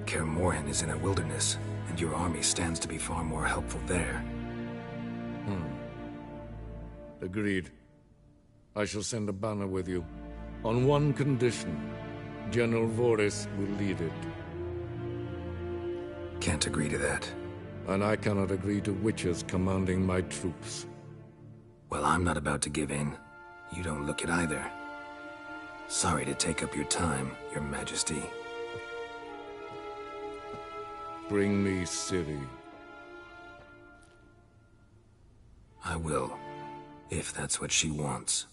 Kaer Morhen is in a wilderness, and your army stands to be far more helpful there. Agreed. I shall send a banner with you. On one condition. General Voris will lead it. Can't agree to that. And I cannot agree to witches commanding my troops. Well, I'm not about to give in. You don't look it either. Sorry to take up your time, Your Majesty. Bring me Ciri. I will, if that's what she wants.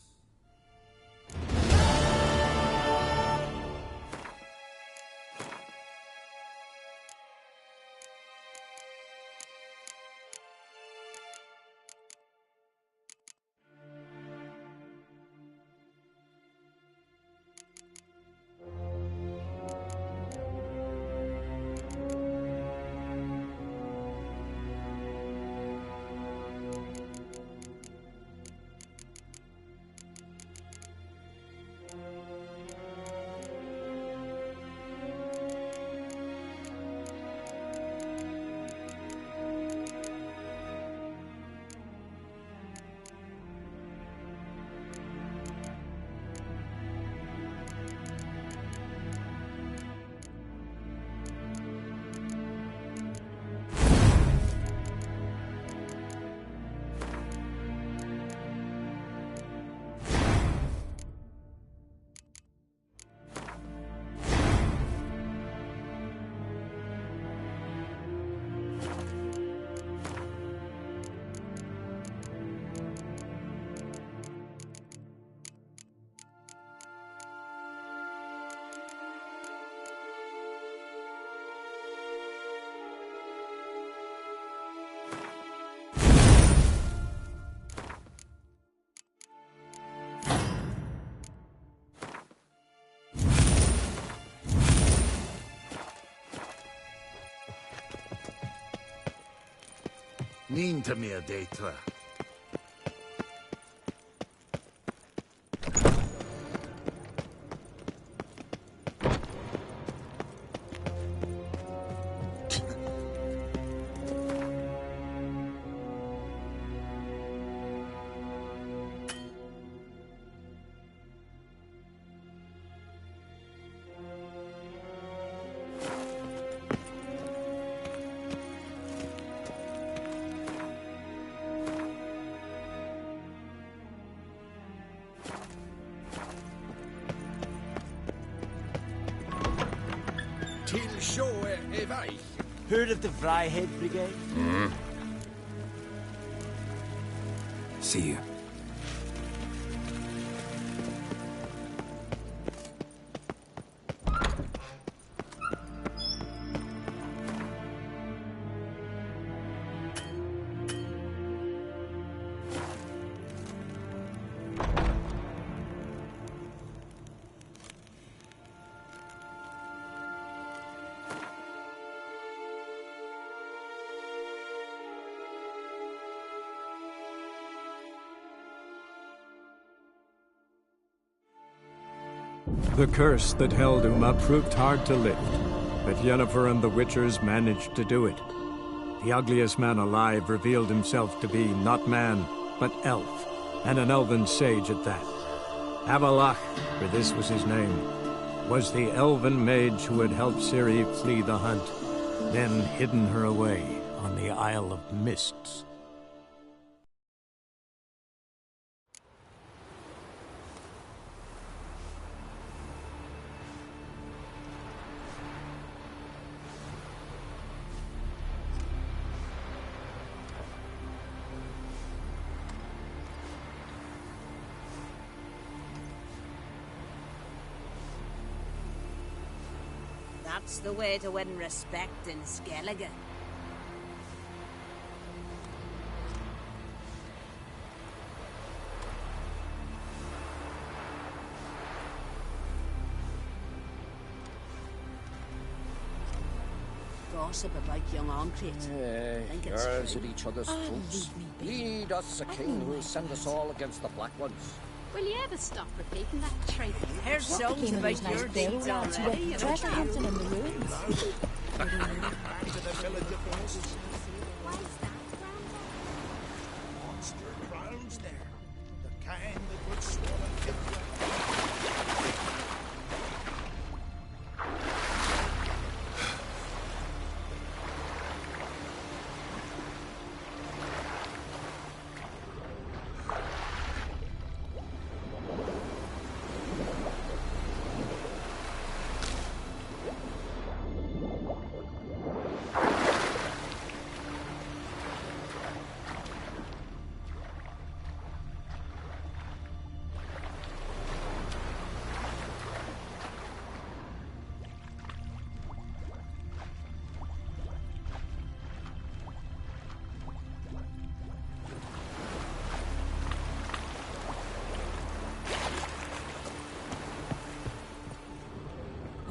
Nín to me a deitra. Heard of the Vryhead Brigade? See you. The curse that held Uma proved hard to lift, but Yennefer and the Witchers managed to do it. The ugliest man alive revealed himself to be not man, but elf, and an elven sage at that. Avallac'h, for this was his name, was the elven mage who had helped Ciri flee the hunt, then hidden her away on the Isle of Mists. That's the way to win respect in Skellige. Gossip about young Ancrate. Girls at each other's throats. Lead us a king who will send us all against the Black Ones. Will you ever stop repeating that trite? Heard songs about your deeds already. Treasure hunting in the ruins. Back to the village of the horses. Monster crowns there. The kind that would swallow it.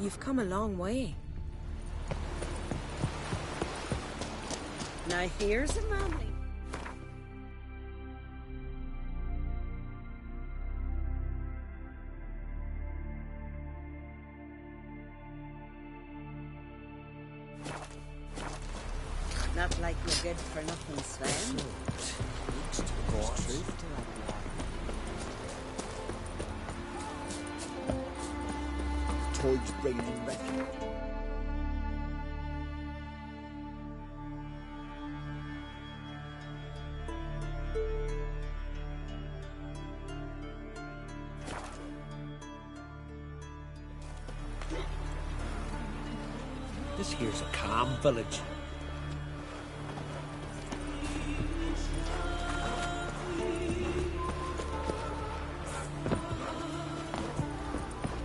You've come a long way. Now here's a manly. Not like you're good for nothing, Sven. Toad's bringing in refuge. This here's a calm village.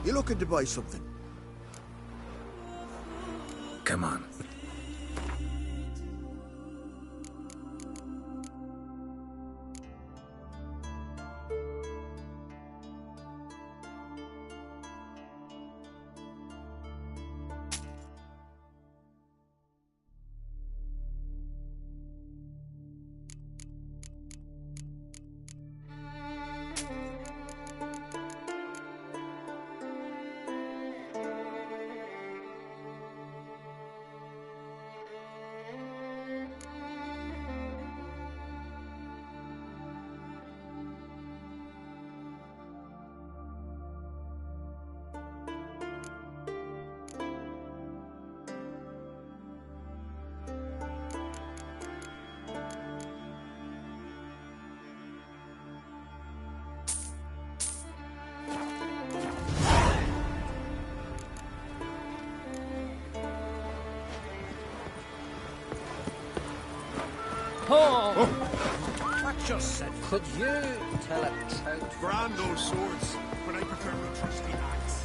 You looking to buy something? Come on. Oh! What just said? Could you tell a trout? Grand those swords, but I prefer my trusty axe.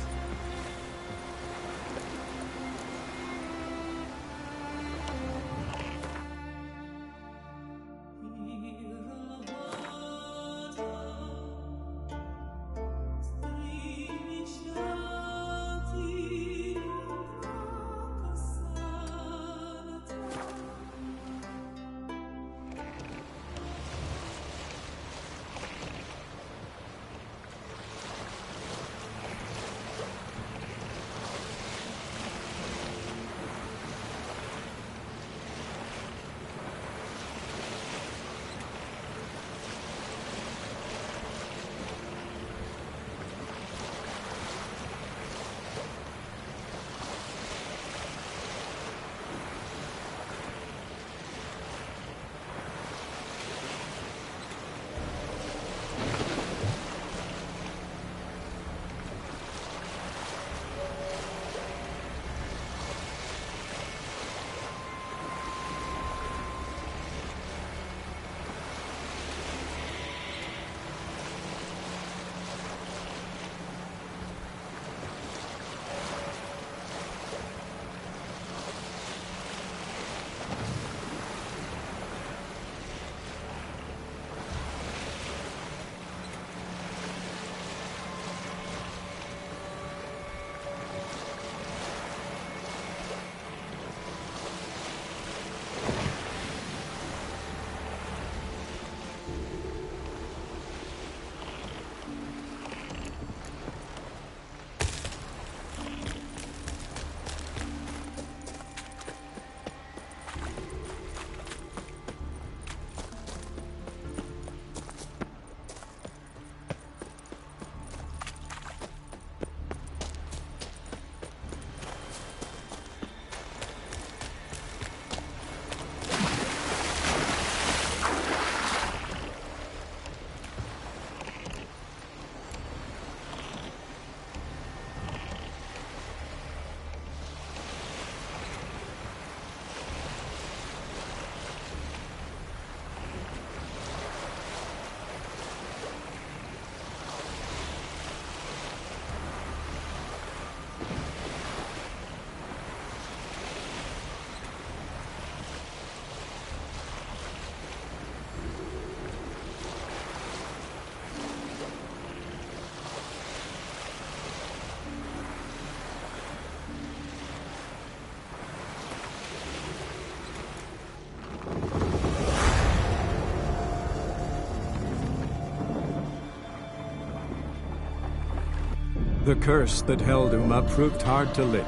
The curse that held Uma proved hard to lift,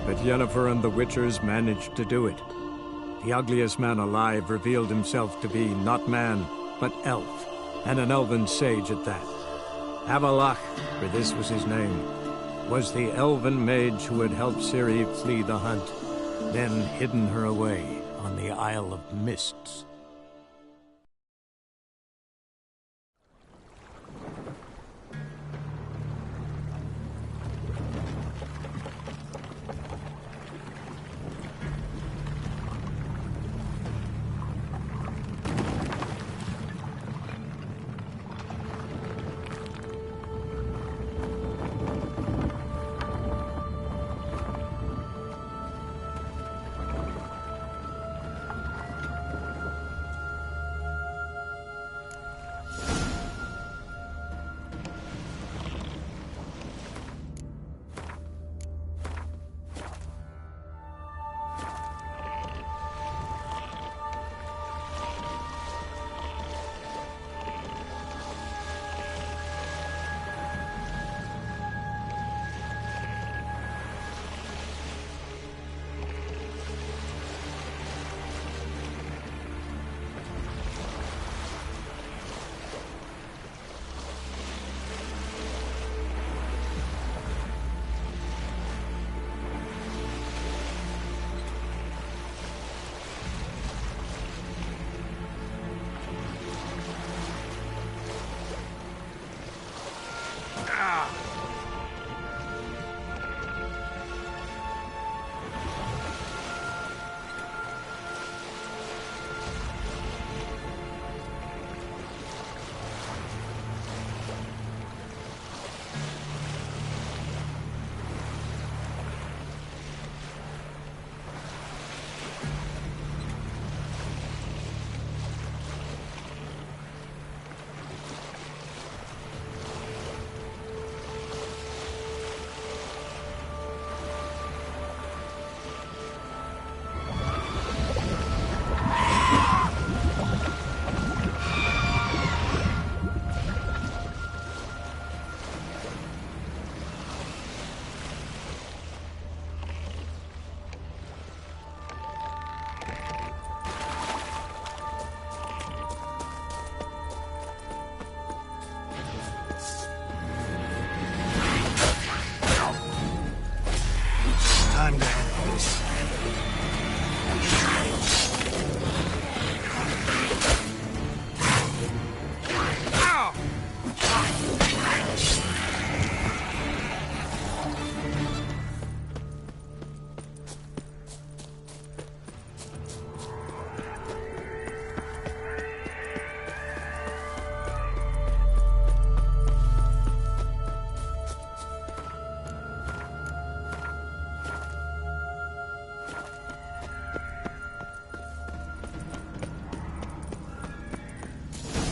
but Yennefer and the Witchers managed to do it. The ugliest man alive revealed himself to be not man, but elf, and an elven sage at that. Avallac'h, for this was his name, was the elven mage who had helped Ciri flee the hunt, then hidden her away on the Isle of Mists.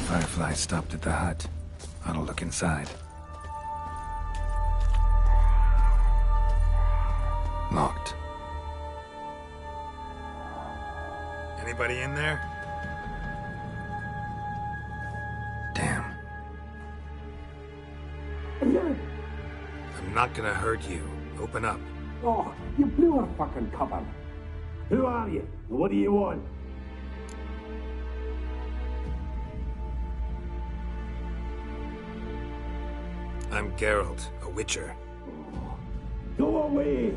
Firefly stopped at the hut. Ought to look inside. Locked. Anybody in there? Damn. I'm not gonna hurt you. Open up. Oh, you blew our fucking cover. Who are you? What do you want? I'm Geralt, a Witcher. Go away!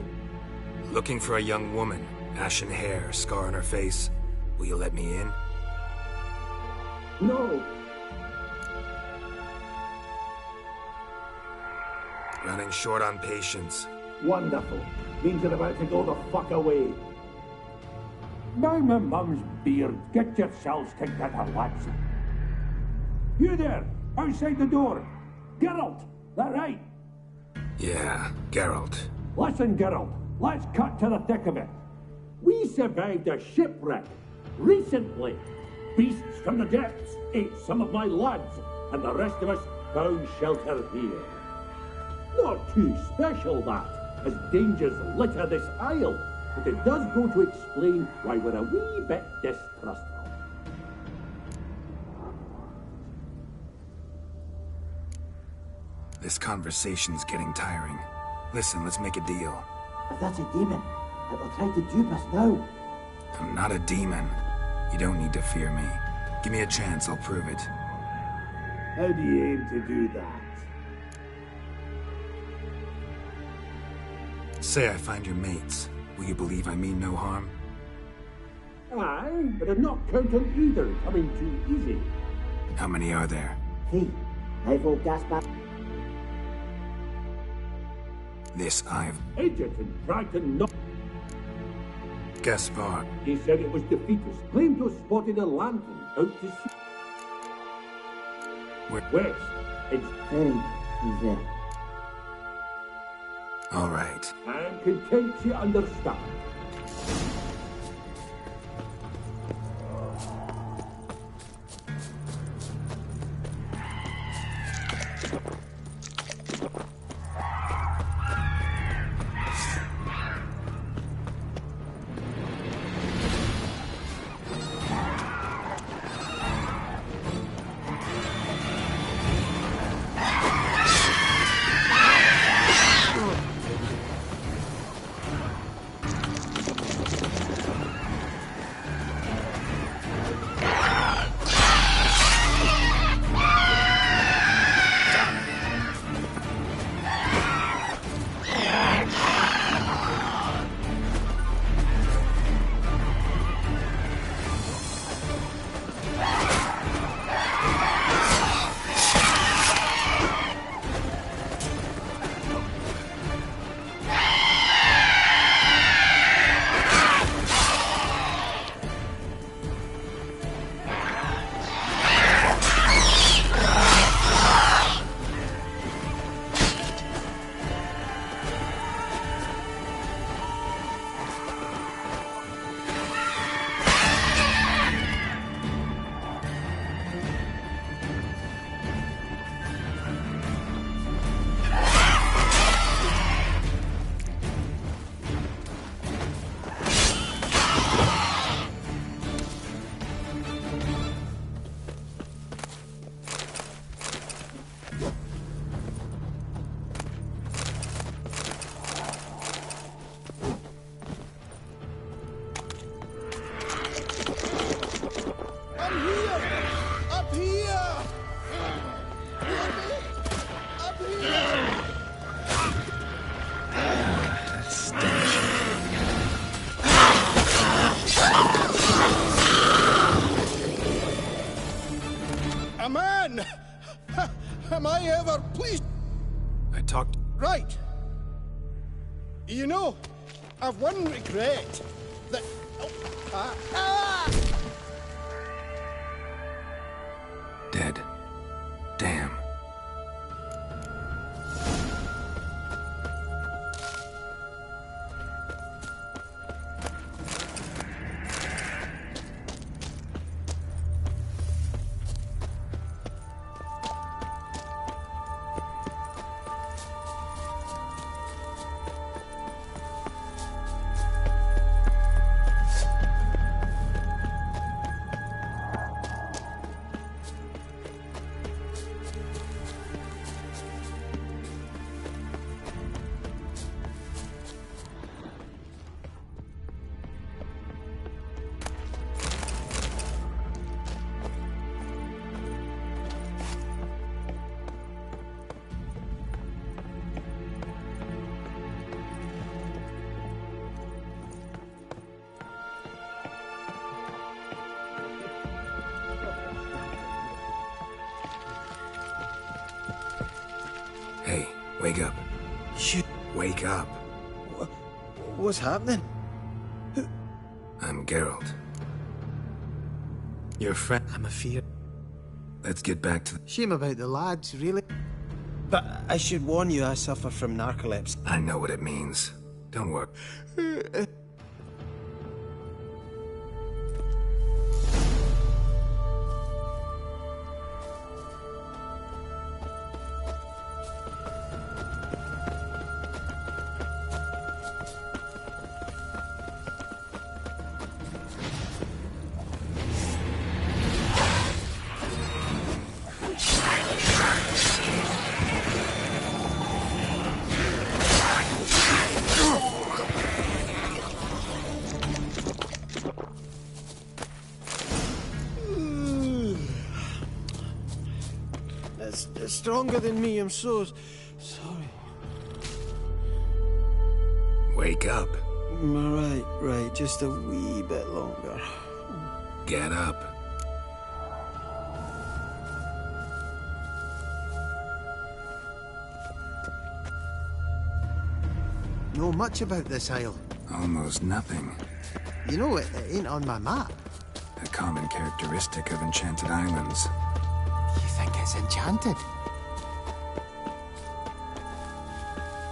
Looking for a young woman. Ashen hair, scar on her face. Will you let me in? No! Running short on patience. Wonderful. Means you're about to go the fuck away. By my mum's beard, get yourselves together, lads. You there, outside the door. Geralt, that right? Yeah, Geralt. Listen, Geralt, let's cut to the thick of it. We survived a shipwreck recently. Beasts from the depths ate some of my lads, and the rest of us found shelter here. Not too special, that, as dangers litter this isle, but it does go to explain why we're a wee bit distrustful. This conversation's getting tiring. Listen, let's make a deal. If that's a demon, it'll try to dupe us now. I'm not a demon. You don't need to fear me. Give me a chance, I'll prove it. How do you aim to do that? Say I find your mates. Will you believe I mean no harm? Aye, but I'm not count on either coming too easy. How many are there? See, Ivo Gaspar. This I've... Egerton tried to knock... Gaspar. He said it was defeatist. Claimed to have spotted a lantern out to sea. West. It's him. He's there. All right. I'm content you understand. A man! Am I ever pleased? I talked... Right. You know, I've one regret. That... Dead. Damn. Hey, wake up. Shit. Wake up. What's happening? I'm Geralt. Your friend... I'm afeard. Let's get back to... Shame about the lads, really. But I should warn you, I suffer from narcolepsy. I know what it means. Don't worry. bit stronger than me. I'm so sorry. Wake up. Right. Just a wee bit longer. Get up. Know much about this isle? Almost nothing. You know, it ain't on my map. A common characteristic of enchanted islands. You think it's enchanted?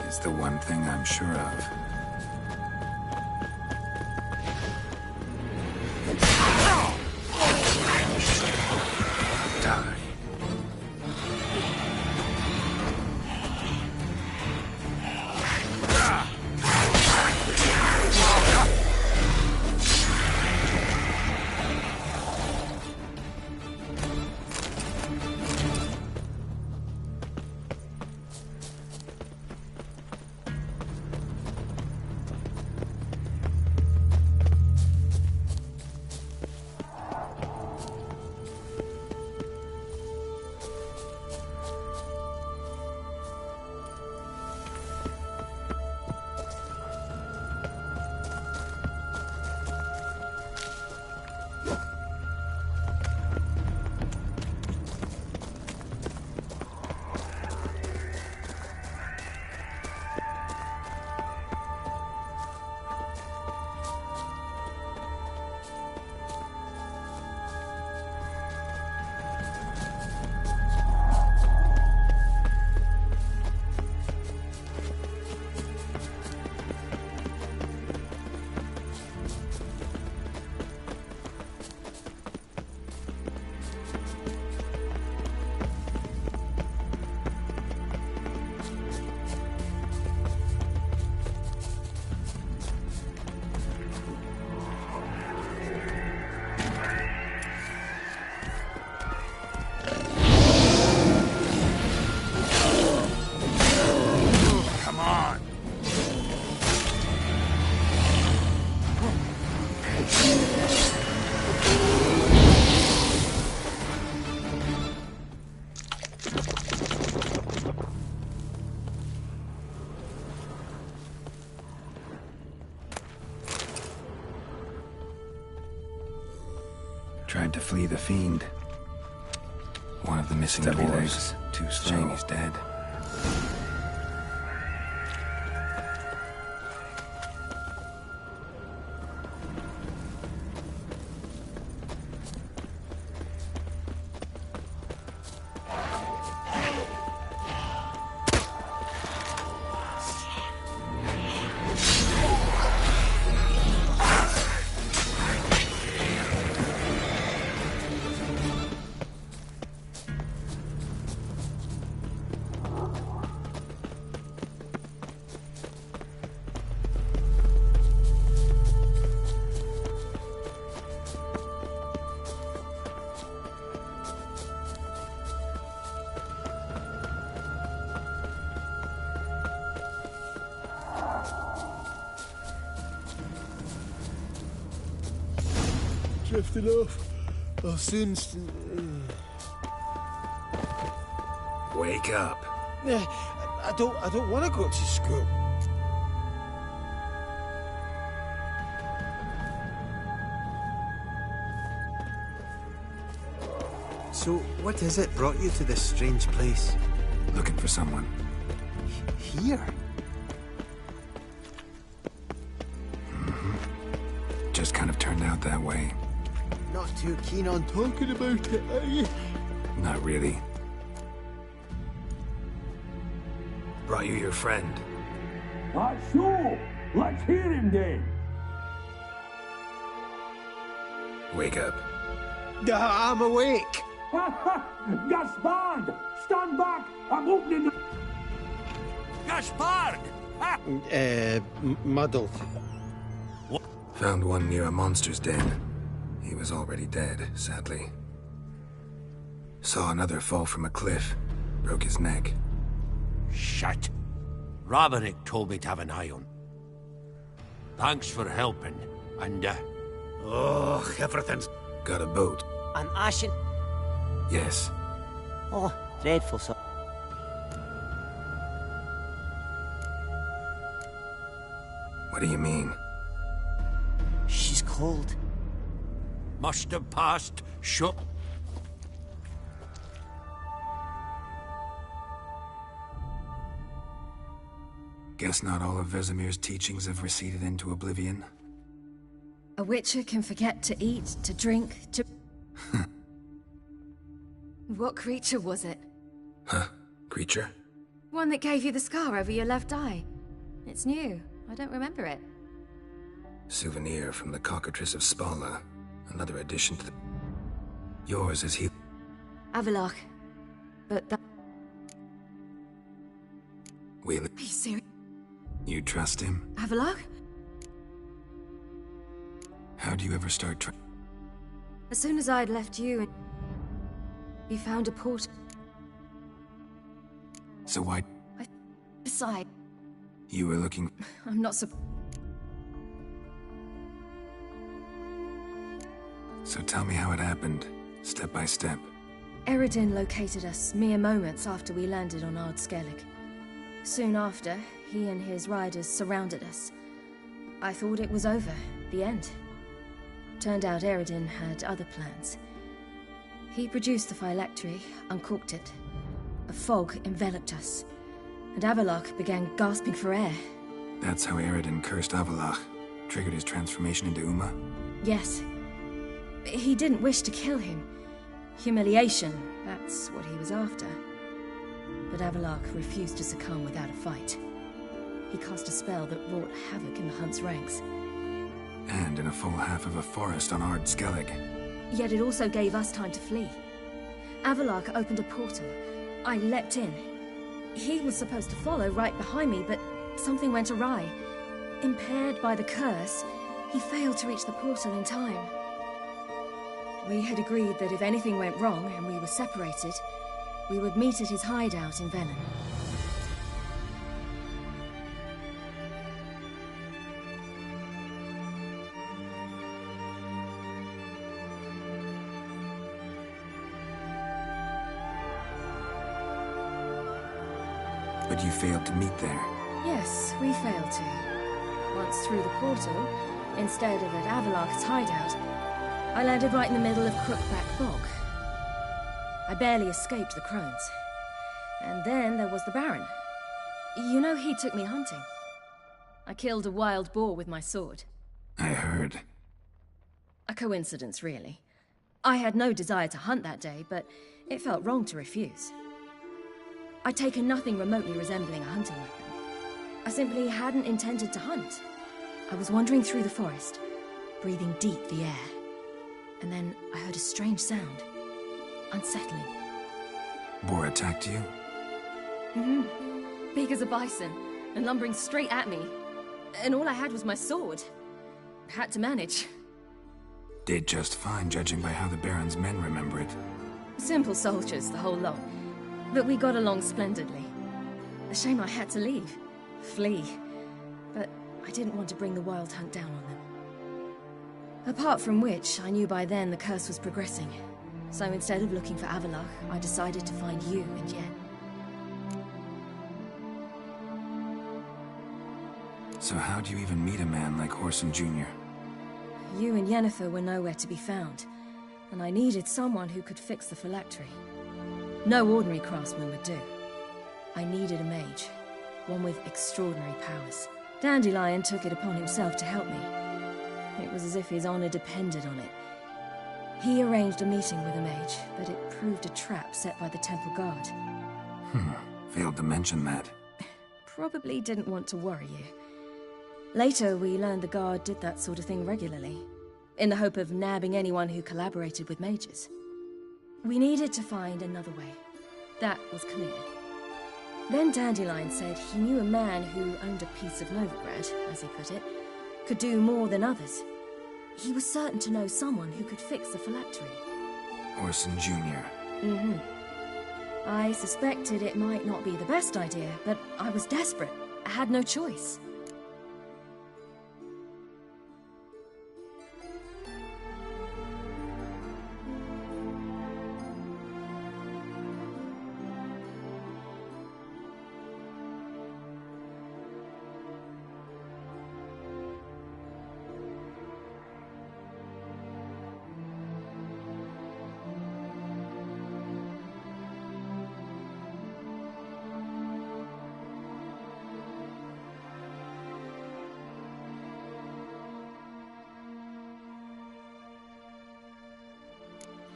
It's the one thing I'm sure of. Die. Tried to flee the fiend. One of the missing dwarves. Too slow. He's dead. Drifting off. I'll soon. Wake up. I don't want to go to school. So, what is it brought you to this strange place? Looking for someone. Here? Just kind of turned out that way. Not too keen on talking about it, are you? Not really. Brought you your friend. So, let's hear him then. Wake up. I'm awake. Gaspard! Stand back! I'm opening the... Gaspard! Muddled. Found one near a monster's den. He was already dead, sadly. Saw another fall from a cliff. Broke his neck. Shit. Roderick told me to have an eye on. Thanks for helping, and Oh, everything's... Got a boat. An ashen... Yes. Oh, dreadful, sir. cold. Must have passed shut. Guess not all of Vesemir's teachings have receded into oblivion. A witcher can forget to eat, to drink, to... What creature was it? Huh? Creature? One that gave you the scar over your left eye. It's new. I don't remember it. Souvenir from the Cockatrice of Spala. Another addition to the... Yours is he... Avallac'h. But that... Wheeler. Are you serious? You trust him? Avallac'h? How'd you ever start As soon as I'd left you, he found a portal. So why... Besides, You were looking... I'm not So tell me how it happened, step by step. Eredin located us mere moments after we landed on Ard Skellig. Soon after, he and his riders surrounded us. I thought it was over, the end. Turned out Eredin had other plans. He produced the phylactery, uncorked it. A fog enveloped us, and Avallac'h began gasping for air. That's how Eredin cursed Avallac'h, triggered his transformation into Uma? Yes. He didn't wish to kill him. Humiliation, that's what he was after. But Avallac'h refused to succumb without a fight. He cast a spell that wrought havoc in the Hunt's ranks. And in a full half of a forest on Ard Skellig. Yet it also gave us time to flee. Avallac'h opened a portal. I leapt in. He was supposed to follow right behind me, but something went awry. Impaired by the curse, he failed to reach the portal in time. We had agreed that if anything went wrong and we were separated, we would meet at his hideout in Velen. But you failed to meet there. Yes, we failed to. Once through the portal, instead of at Avallac'h's hideout, I landed right in the middle of Crookback Bog. I barely escaped the crones. And then there was the Baron. You know, he took me hunting. I killed a wild boar with my sword. I heard. A coincidence, really. I had no desire to hunt that day, but it felt wrong to refuse. I'd taken nothing remotely resembling a hunting weapon. I simply hadn't intended to hunt. I was wandering through the forest, breathing deep the air. And then I heard a strange sound. Unsettling. Boar attacked you? Mm-hmm. Big as a bison, and lumbering straight at me. And all I had was my sword. Had to manage. Did just fine, judging by how the Baron's men remember it. Simple soldiers, the whole lot. But we got along splendidly. A shame I had to leave. Flee. But I didn't want to bring the Wild Hunt down on them. Apart from which, I knew by then the curse was progressing. So instead of looking for Avallac'h, I decided to find you and Yen. So how'd you even meet a man like Whoreson Jr.? You and Yennefer were nowhere to be found, and I needed someone who could fix the phylactery. No ordinary craftsman would do. I needed a mage, one with extraordinary powers. Dandelion took it upon himself to help me. It was as if his honor depended on it. He arranged a meeting with a mage, but it proved a trap set by the Temple Guard. Failed to mention that. Probably didn't want to worry you. Later, we learned the Guard did that sort of thing regularly, in the hope of nabbing anyone who collaborated with mages. We needed to find another way. That was clear. Then Dandelion said he knew a man who owned a piece of Novigrad, as he put it, could do more than others. He was certain to know someone who could fix the phylactery. Whoreson Jr. Mm-hmm. I suspected it might not be the best idea, but I was desperate. I had no choice.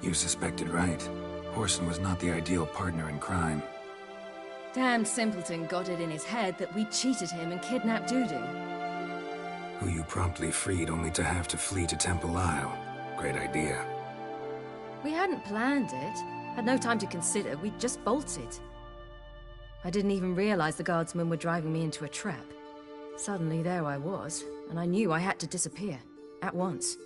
You suspected right. Whoreson was not the ideal partner in crime. Damned simpleton got it in his head that we cheated him and kidnapped Dudu. Who you promptly freed only to have to flee to Temple Isle. Great idea. We hadn't planned it. Had no time to consider, we just bolted. I didn't even realize the guardsmen were driving me into a trap. Suddenly there I was, and I knew I had to disappear. At once.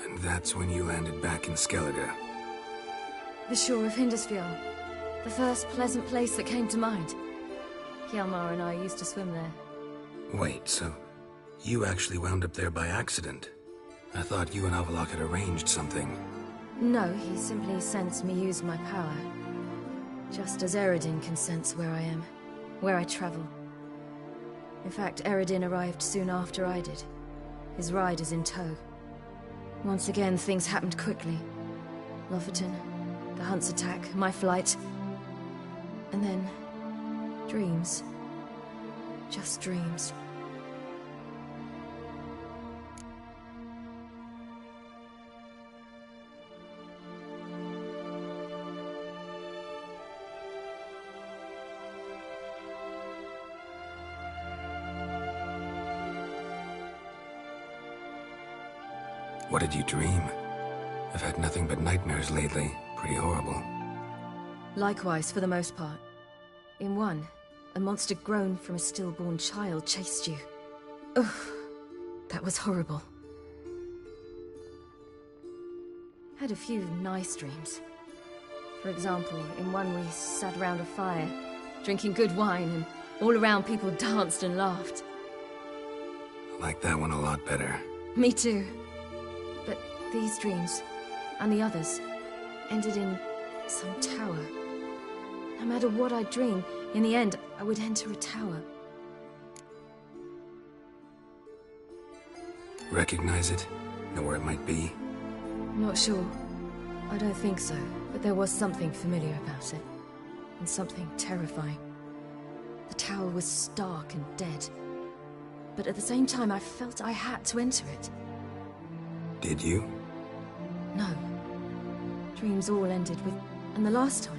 And that's when you landed back in Skellige. The shore of Hindisfjall. The first pleasant place that came to mind. Hjalmar and I used to swim there. Wait, so you actually wound up there by accident? I thought you and Avallac'h had arranged something. No, he simply sensed me use my power. Just as Eredin can sense where I am, where I travel. In fact, Eredin arrived soon after I did. His ride is in tow. Once again, things happened quickly. Lofoten, the Hunt's attack, my flight. And then... dreams. Just dreams. What did you dream? I've had nothing but nightmares lately. Pretty horrible. Likewise, for the most part. In one, a monster grown from a stillborn child chased you. Ugh, that was horrible. Had a few nice dreams. For example, in one we sat around a fire, drinking good wine, and all around people danced and laughed. I like that one a lot better. Me too. But these dreams, and the others, ended in some tower. No matter what I dream, in the end, I would enter a tower. Recognize it? Know where it might be? Not sure. I don't think so, but there was something familiar about it. And something terrifying. The tower was stark and dead. But at the same time, I felt I had to enter it. Did you? No. Dreams all ended with... and the last time.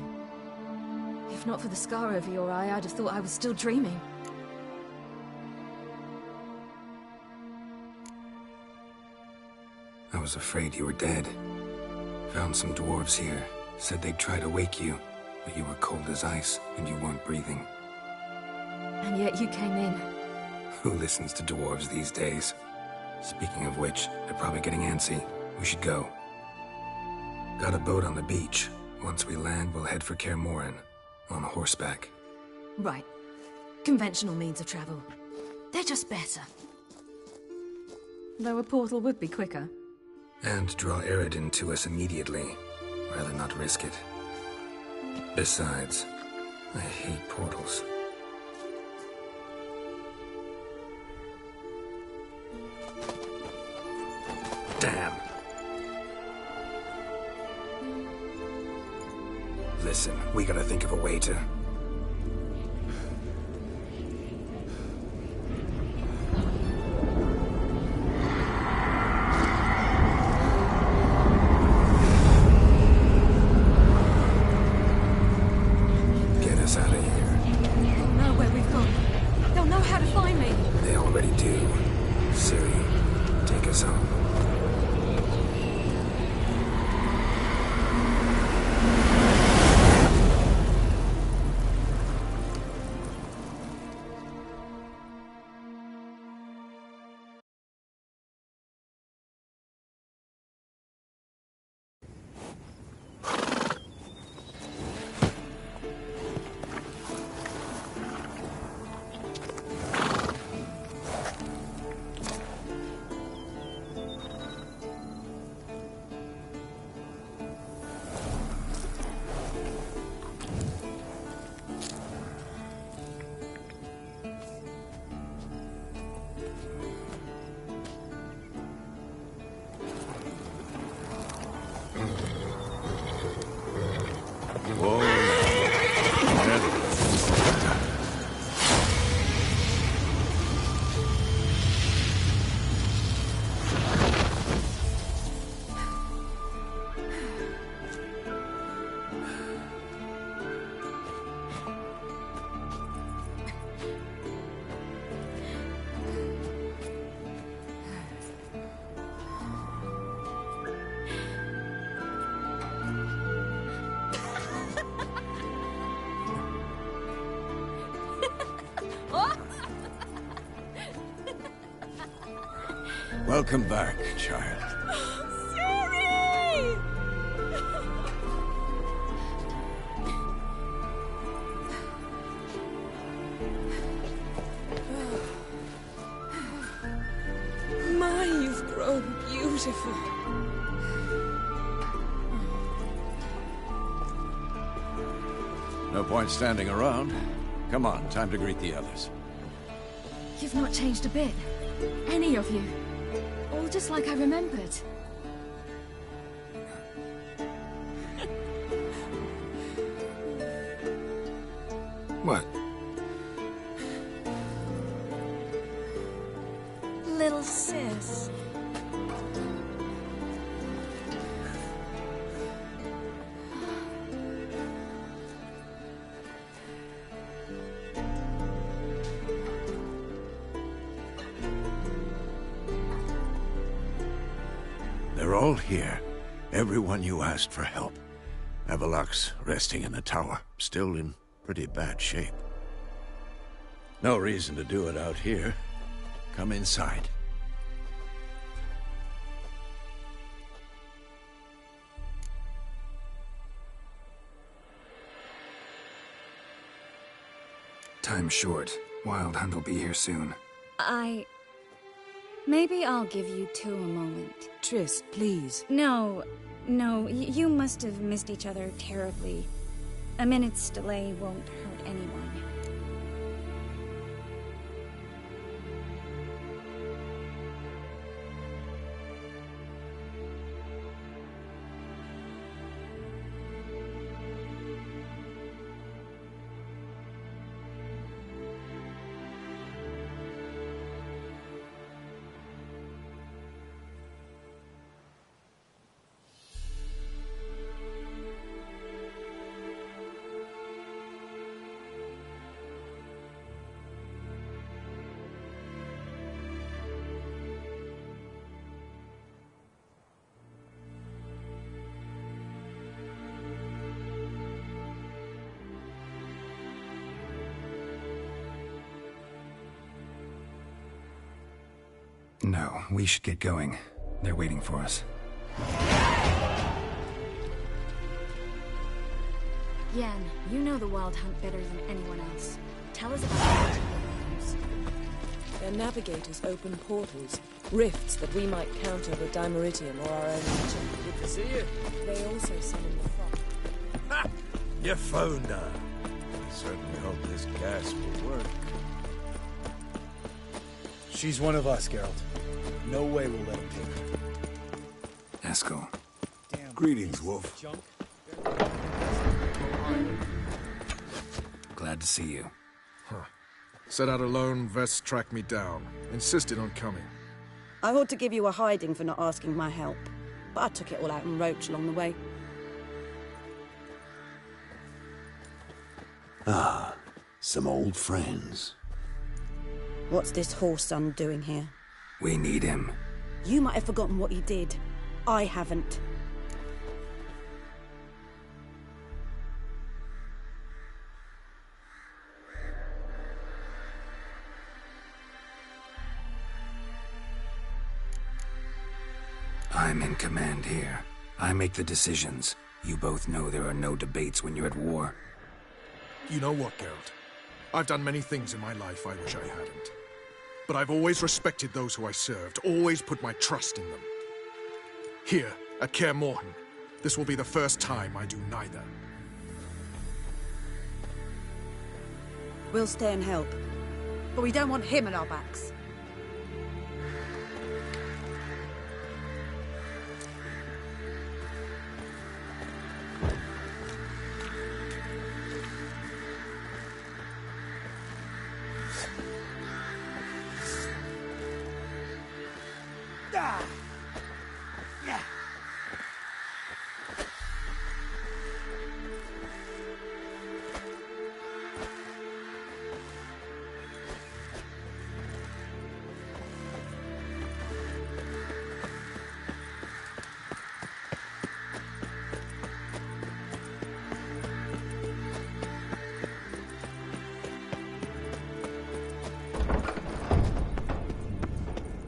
If not for the scar over your eye, I'd have thought I was still dreaming. I was afraid you were dead. Found some dwarves here. Said they'd try to wake you, but you were cold as ice and you weren't breathing. And yet you came in. Who listens to dwarves these days? Speaking of which, they're probably getting antsy. We should go. Got a boat on the beach. Once we land, we'll head for Kaer Morhen. On horseback. Right. Conventional means of travel. They're just better. Though a portal would be quicker. And draw Eredin to us immediately. Rather not risk it. Besides, I hate portals. Damn. Listen, we gotta think of a way to... get us out of here. They'll know where we've gone. They'll know how to find me. They already do. Siri, take us home. Welcome back, child. Siri! My, you've grown beautiful. No point standing around. Come on, time to greet the others. You've not changed a bit. Any of you. All just like I remembered. What? Little sis. They're all here. Everyone you asked for help. Avallac'h's resting in the tower, still in pretty bad shape. No reason to do it out here. Come inside. Time's short. Wild Hunt will be here soon. Maybe I'll give you two a moment. Triss, please. No, you must have missed each other terribly. A minute's delay won't hurt anyone. No, we should get going. They're waiting for us. Yen, you know the Wild Hunt better than anyone else. Tell us about the navigators. Their navigators open portals, rifts that we might counter with Dimeritium or our own magic. Good to see you. They also summon the frost. Ha! You found her. I certainly hope this gas will work. She's one of us, Geralt. No way we'll let him take her. Eskel. Greetings, Wolf. Glad to see you. Set out alone, Vest tracked me down. Insisted on coming. I ought to give you a hiding for not asking my help, but I took it all out in Roach along the way. Ah, some old friends. What's this horse son doing here? We need him. You might have forgotten what he did. I haven't. I'm in command here. I make the decisions. You both know there are no debates when you're at war. You know what, Geralt? I've done many things in my life I wish I hadn't. But I've always respected those who I served, always put my trust in them. Here, at Kaer Morhen, this will be the first time I do neither. We'll stay and help. But we don't want him on our backs.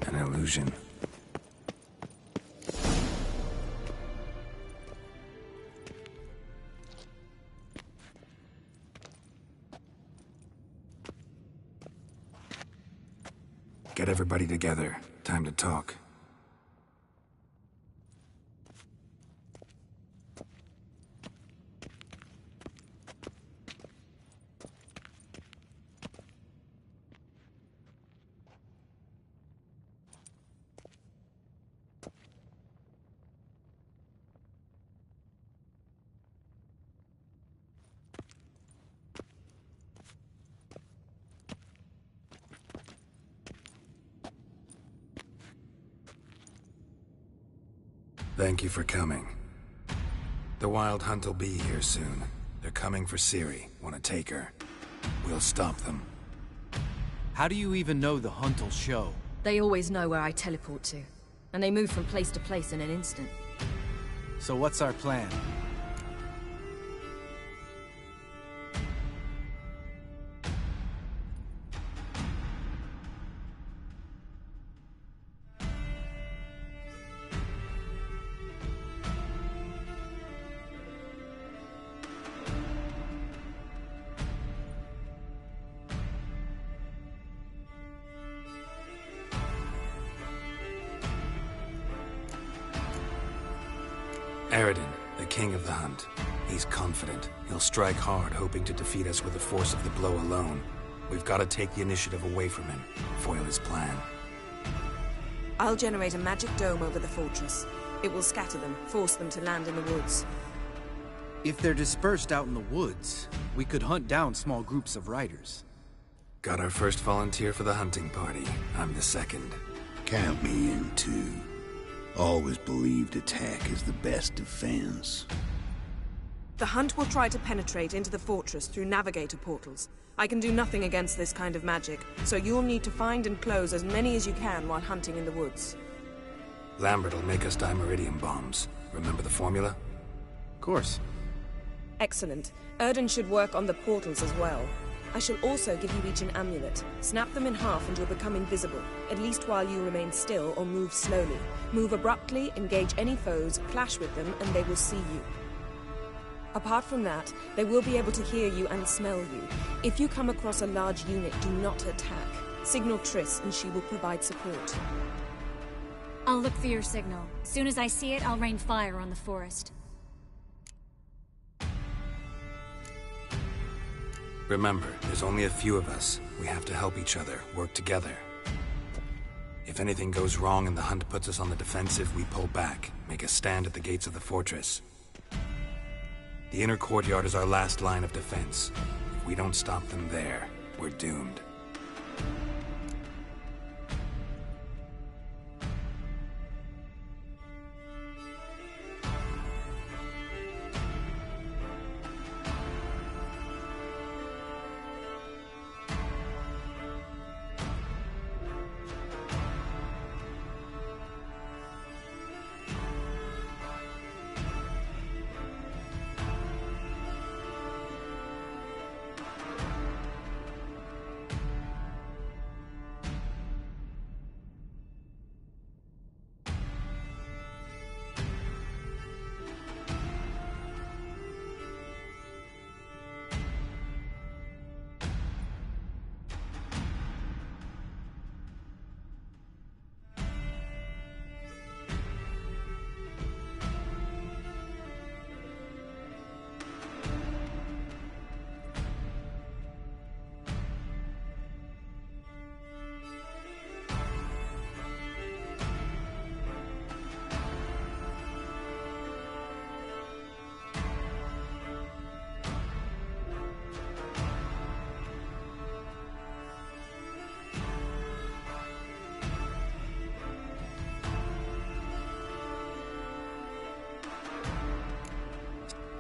An illusion. Get everybody together. Time to talk. Thank you for coming. The Wild Hunt will be here soon. They're coming for Ciri. Want to take her? We'll stop them. How do you even know the hunt will show? They always know where I teleport to, and they move from place to place in an instant. So what's our plan? Aradin, the king of the hunt. He's confident. He'll strike hard, hoping to defeat us with the force of the blow alone. We've got to take the initiative away from him, foil his plan. I'll generate a magic dome over the fortress. It will scatter them, force them to land in the woods. If they're dispersed out in the woods, we could hunt down small groups of riders. Got our first volunteer for the hunting party. I'm the second. Count me in too. Always believed attack is the best defense. The hunt will try to penetrate into the fortress through navigator portals. I can do nothing against this kind of magic, so you'll need to find and close as many as you can while hunting in the woods. Lambert will make us dimeridium bombs. Remember the formula? Of course. Excellent. Erden should work on the portals as well. I shall also give you each an amulet. Snap them in half and you'll become invisible, at least while you remain still or move slowly. Move abruptly, engage any foes, clash with them, and they will see you. Apart from that, they will be able to hear you and smell you. If you come across a large unit, do not attack. Signal Triss and she will provide support. I'll look for your signal. As soon as I see it, I'll rain fire on the forest. Remember, there's only a few of us. We have to help each other, work together. If anything goes wrong and the hunt puts us on the defensive, we pull back, make a stand at the gates of the fortress. The inner courtyard is our last line of defense. If we don't stop them there, we're doomed.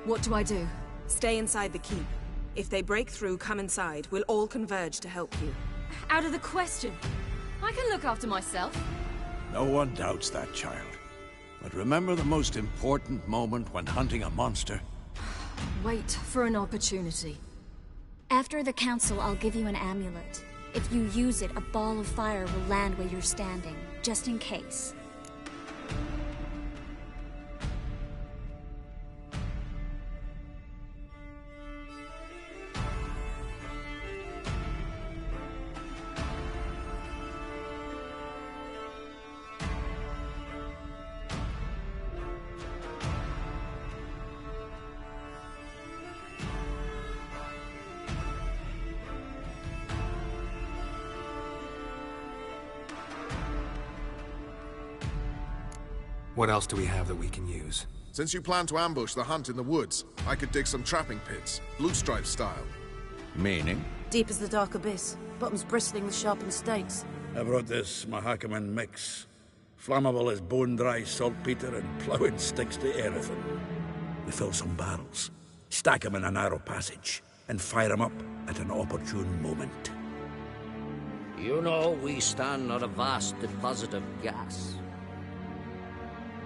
What do I do? Stay inside the keep. If they break through, come inside. We'll all converge to help you. Out of the question. I can look after myself. No one doubts that, child. But remember the most important moment when hunting a monster? Wait for an opportunity. After the council, I'll give you an amulet. If you use it, a ball of fire will land where you're standing, just in case. What else do we have that we can use? Since you plan to ambush the hunt in the woods, I could dig some trapping pits, blue stripe style. Meaning? Deep as the dark abyss, bottoms bristling with sharpened stakes. I brought this Mahakaman mix. Flammable as bone-dry saltpeter and ploughing sticks to everything. We fill some barrels, stack them in a narrow passage, and fire them up at an opportune moment. You know, we stand on a vast deposit of gas.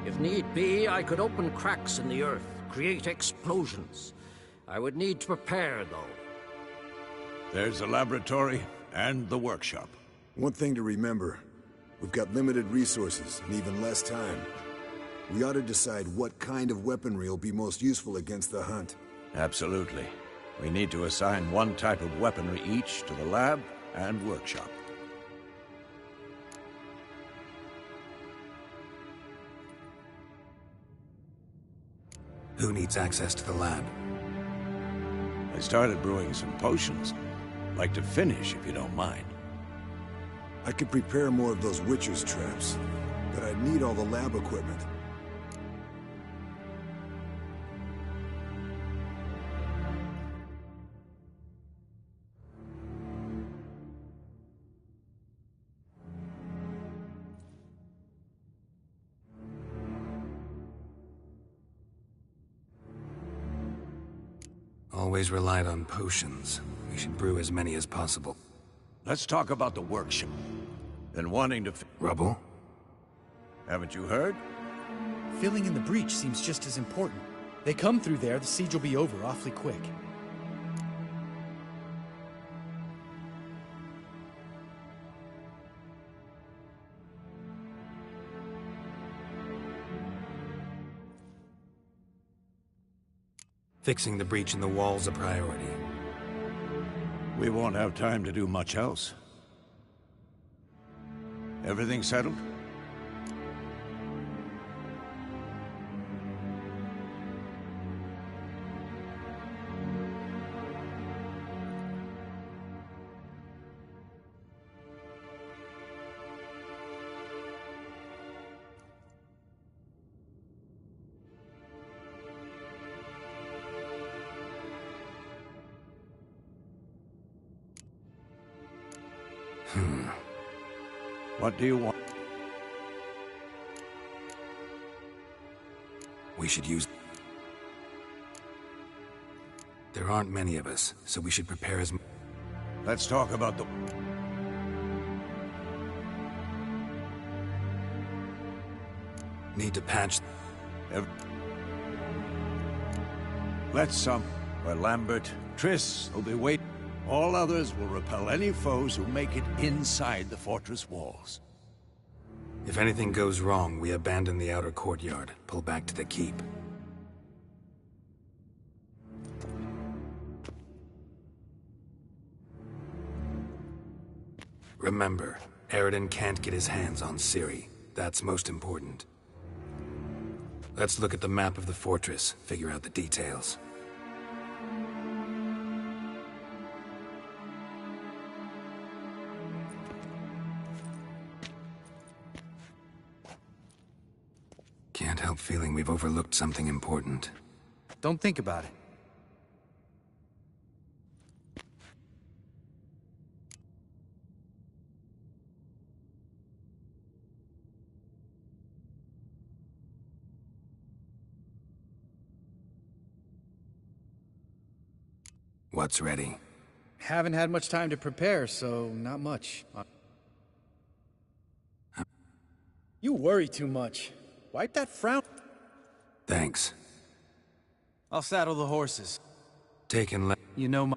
If need be, I could open cracks in the earth, create explosions. I would need to prepare, though. There's the laboratory and the workshop. One thing to remember, we've got limited resources and even less time. We ought to decide what kind of weaponry will be most useful against the hunt. Absolutely. We need to assign one type of weaponry each to the lab and workshop. Who needs access to the lab? I started brewing some potions. Like to finish, if you don't mind. I could prepare more of those Witcher's traps, but I'd need all the lab equipment. Always relied on potions. We should brew as many as possible. Let's talk about the workshop. Been wanting to... Rubble? Haven't you heard? Filling in the breach seems just as important. They come through there, the siege will be over awfully quick. Fixing the breach in the wall's a priority. We won't have time to do much else. Everything settled? What do you want? We should use... There aren't many of us, so we should prepare as... Let's talk about the... Need to patch... Let's where Lambert, Triss will be waiting. All others will repel any foes who make it inside the fortress walls. If anything goes wrong, we abandon the outer courtyard, pull back to the keep. Remember, Aroden can't get his hands on Ciri. That's most important. Let's look at the map of the fortress, figure out the details. Can't help feeling we've overlooked something important. Don't think about it. What's ready? Haven't had much time to prepare, so not much. You worry too much. Wipe that frown. Thanks. I'll saddle the horses. Taken. You know my...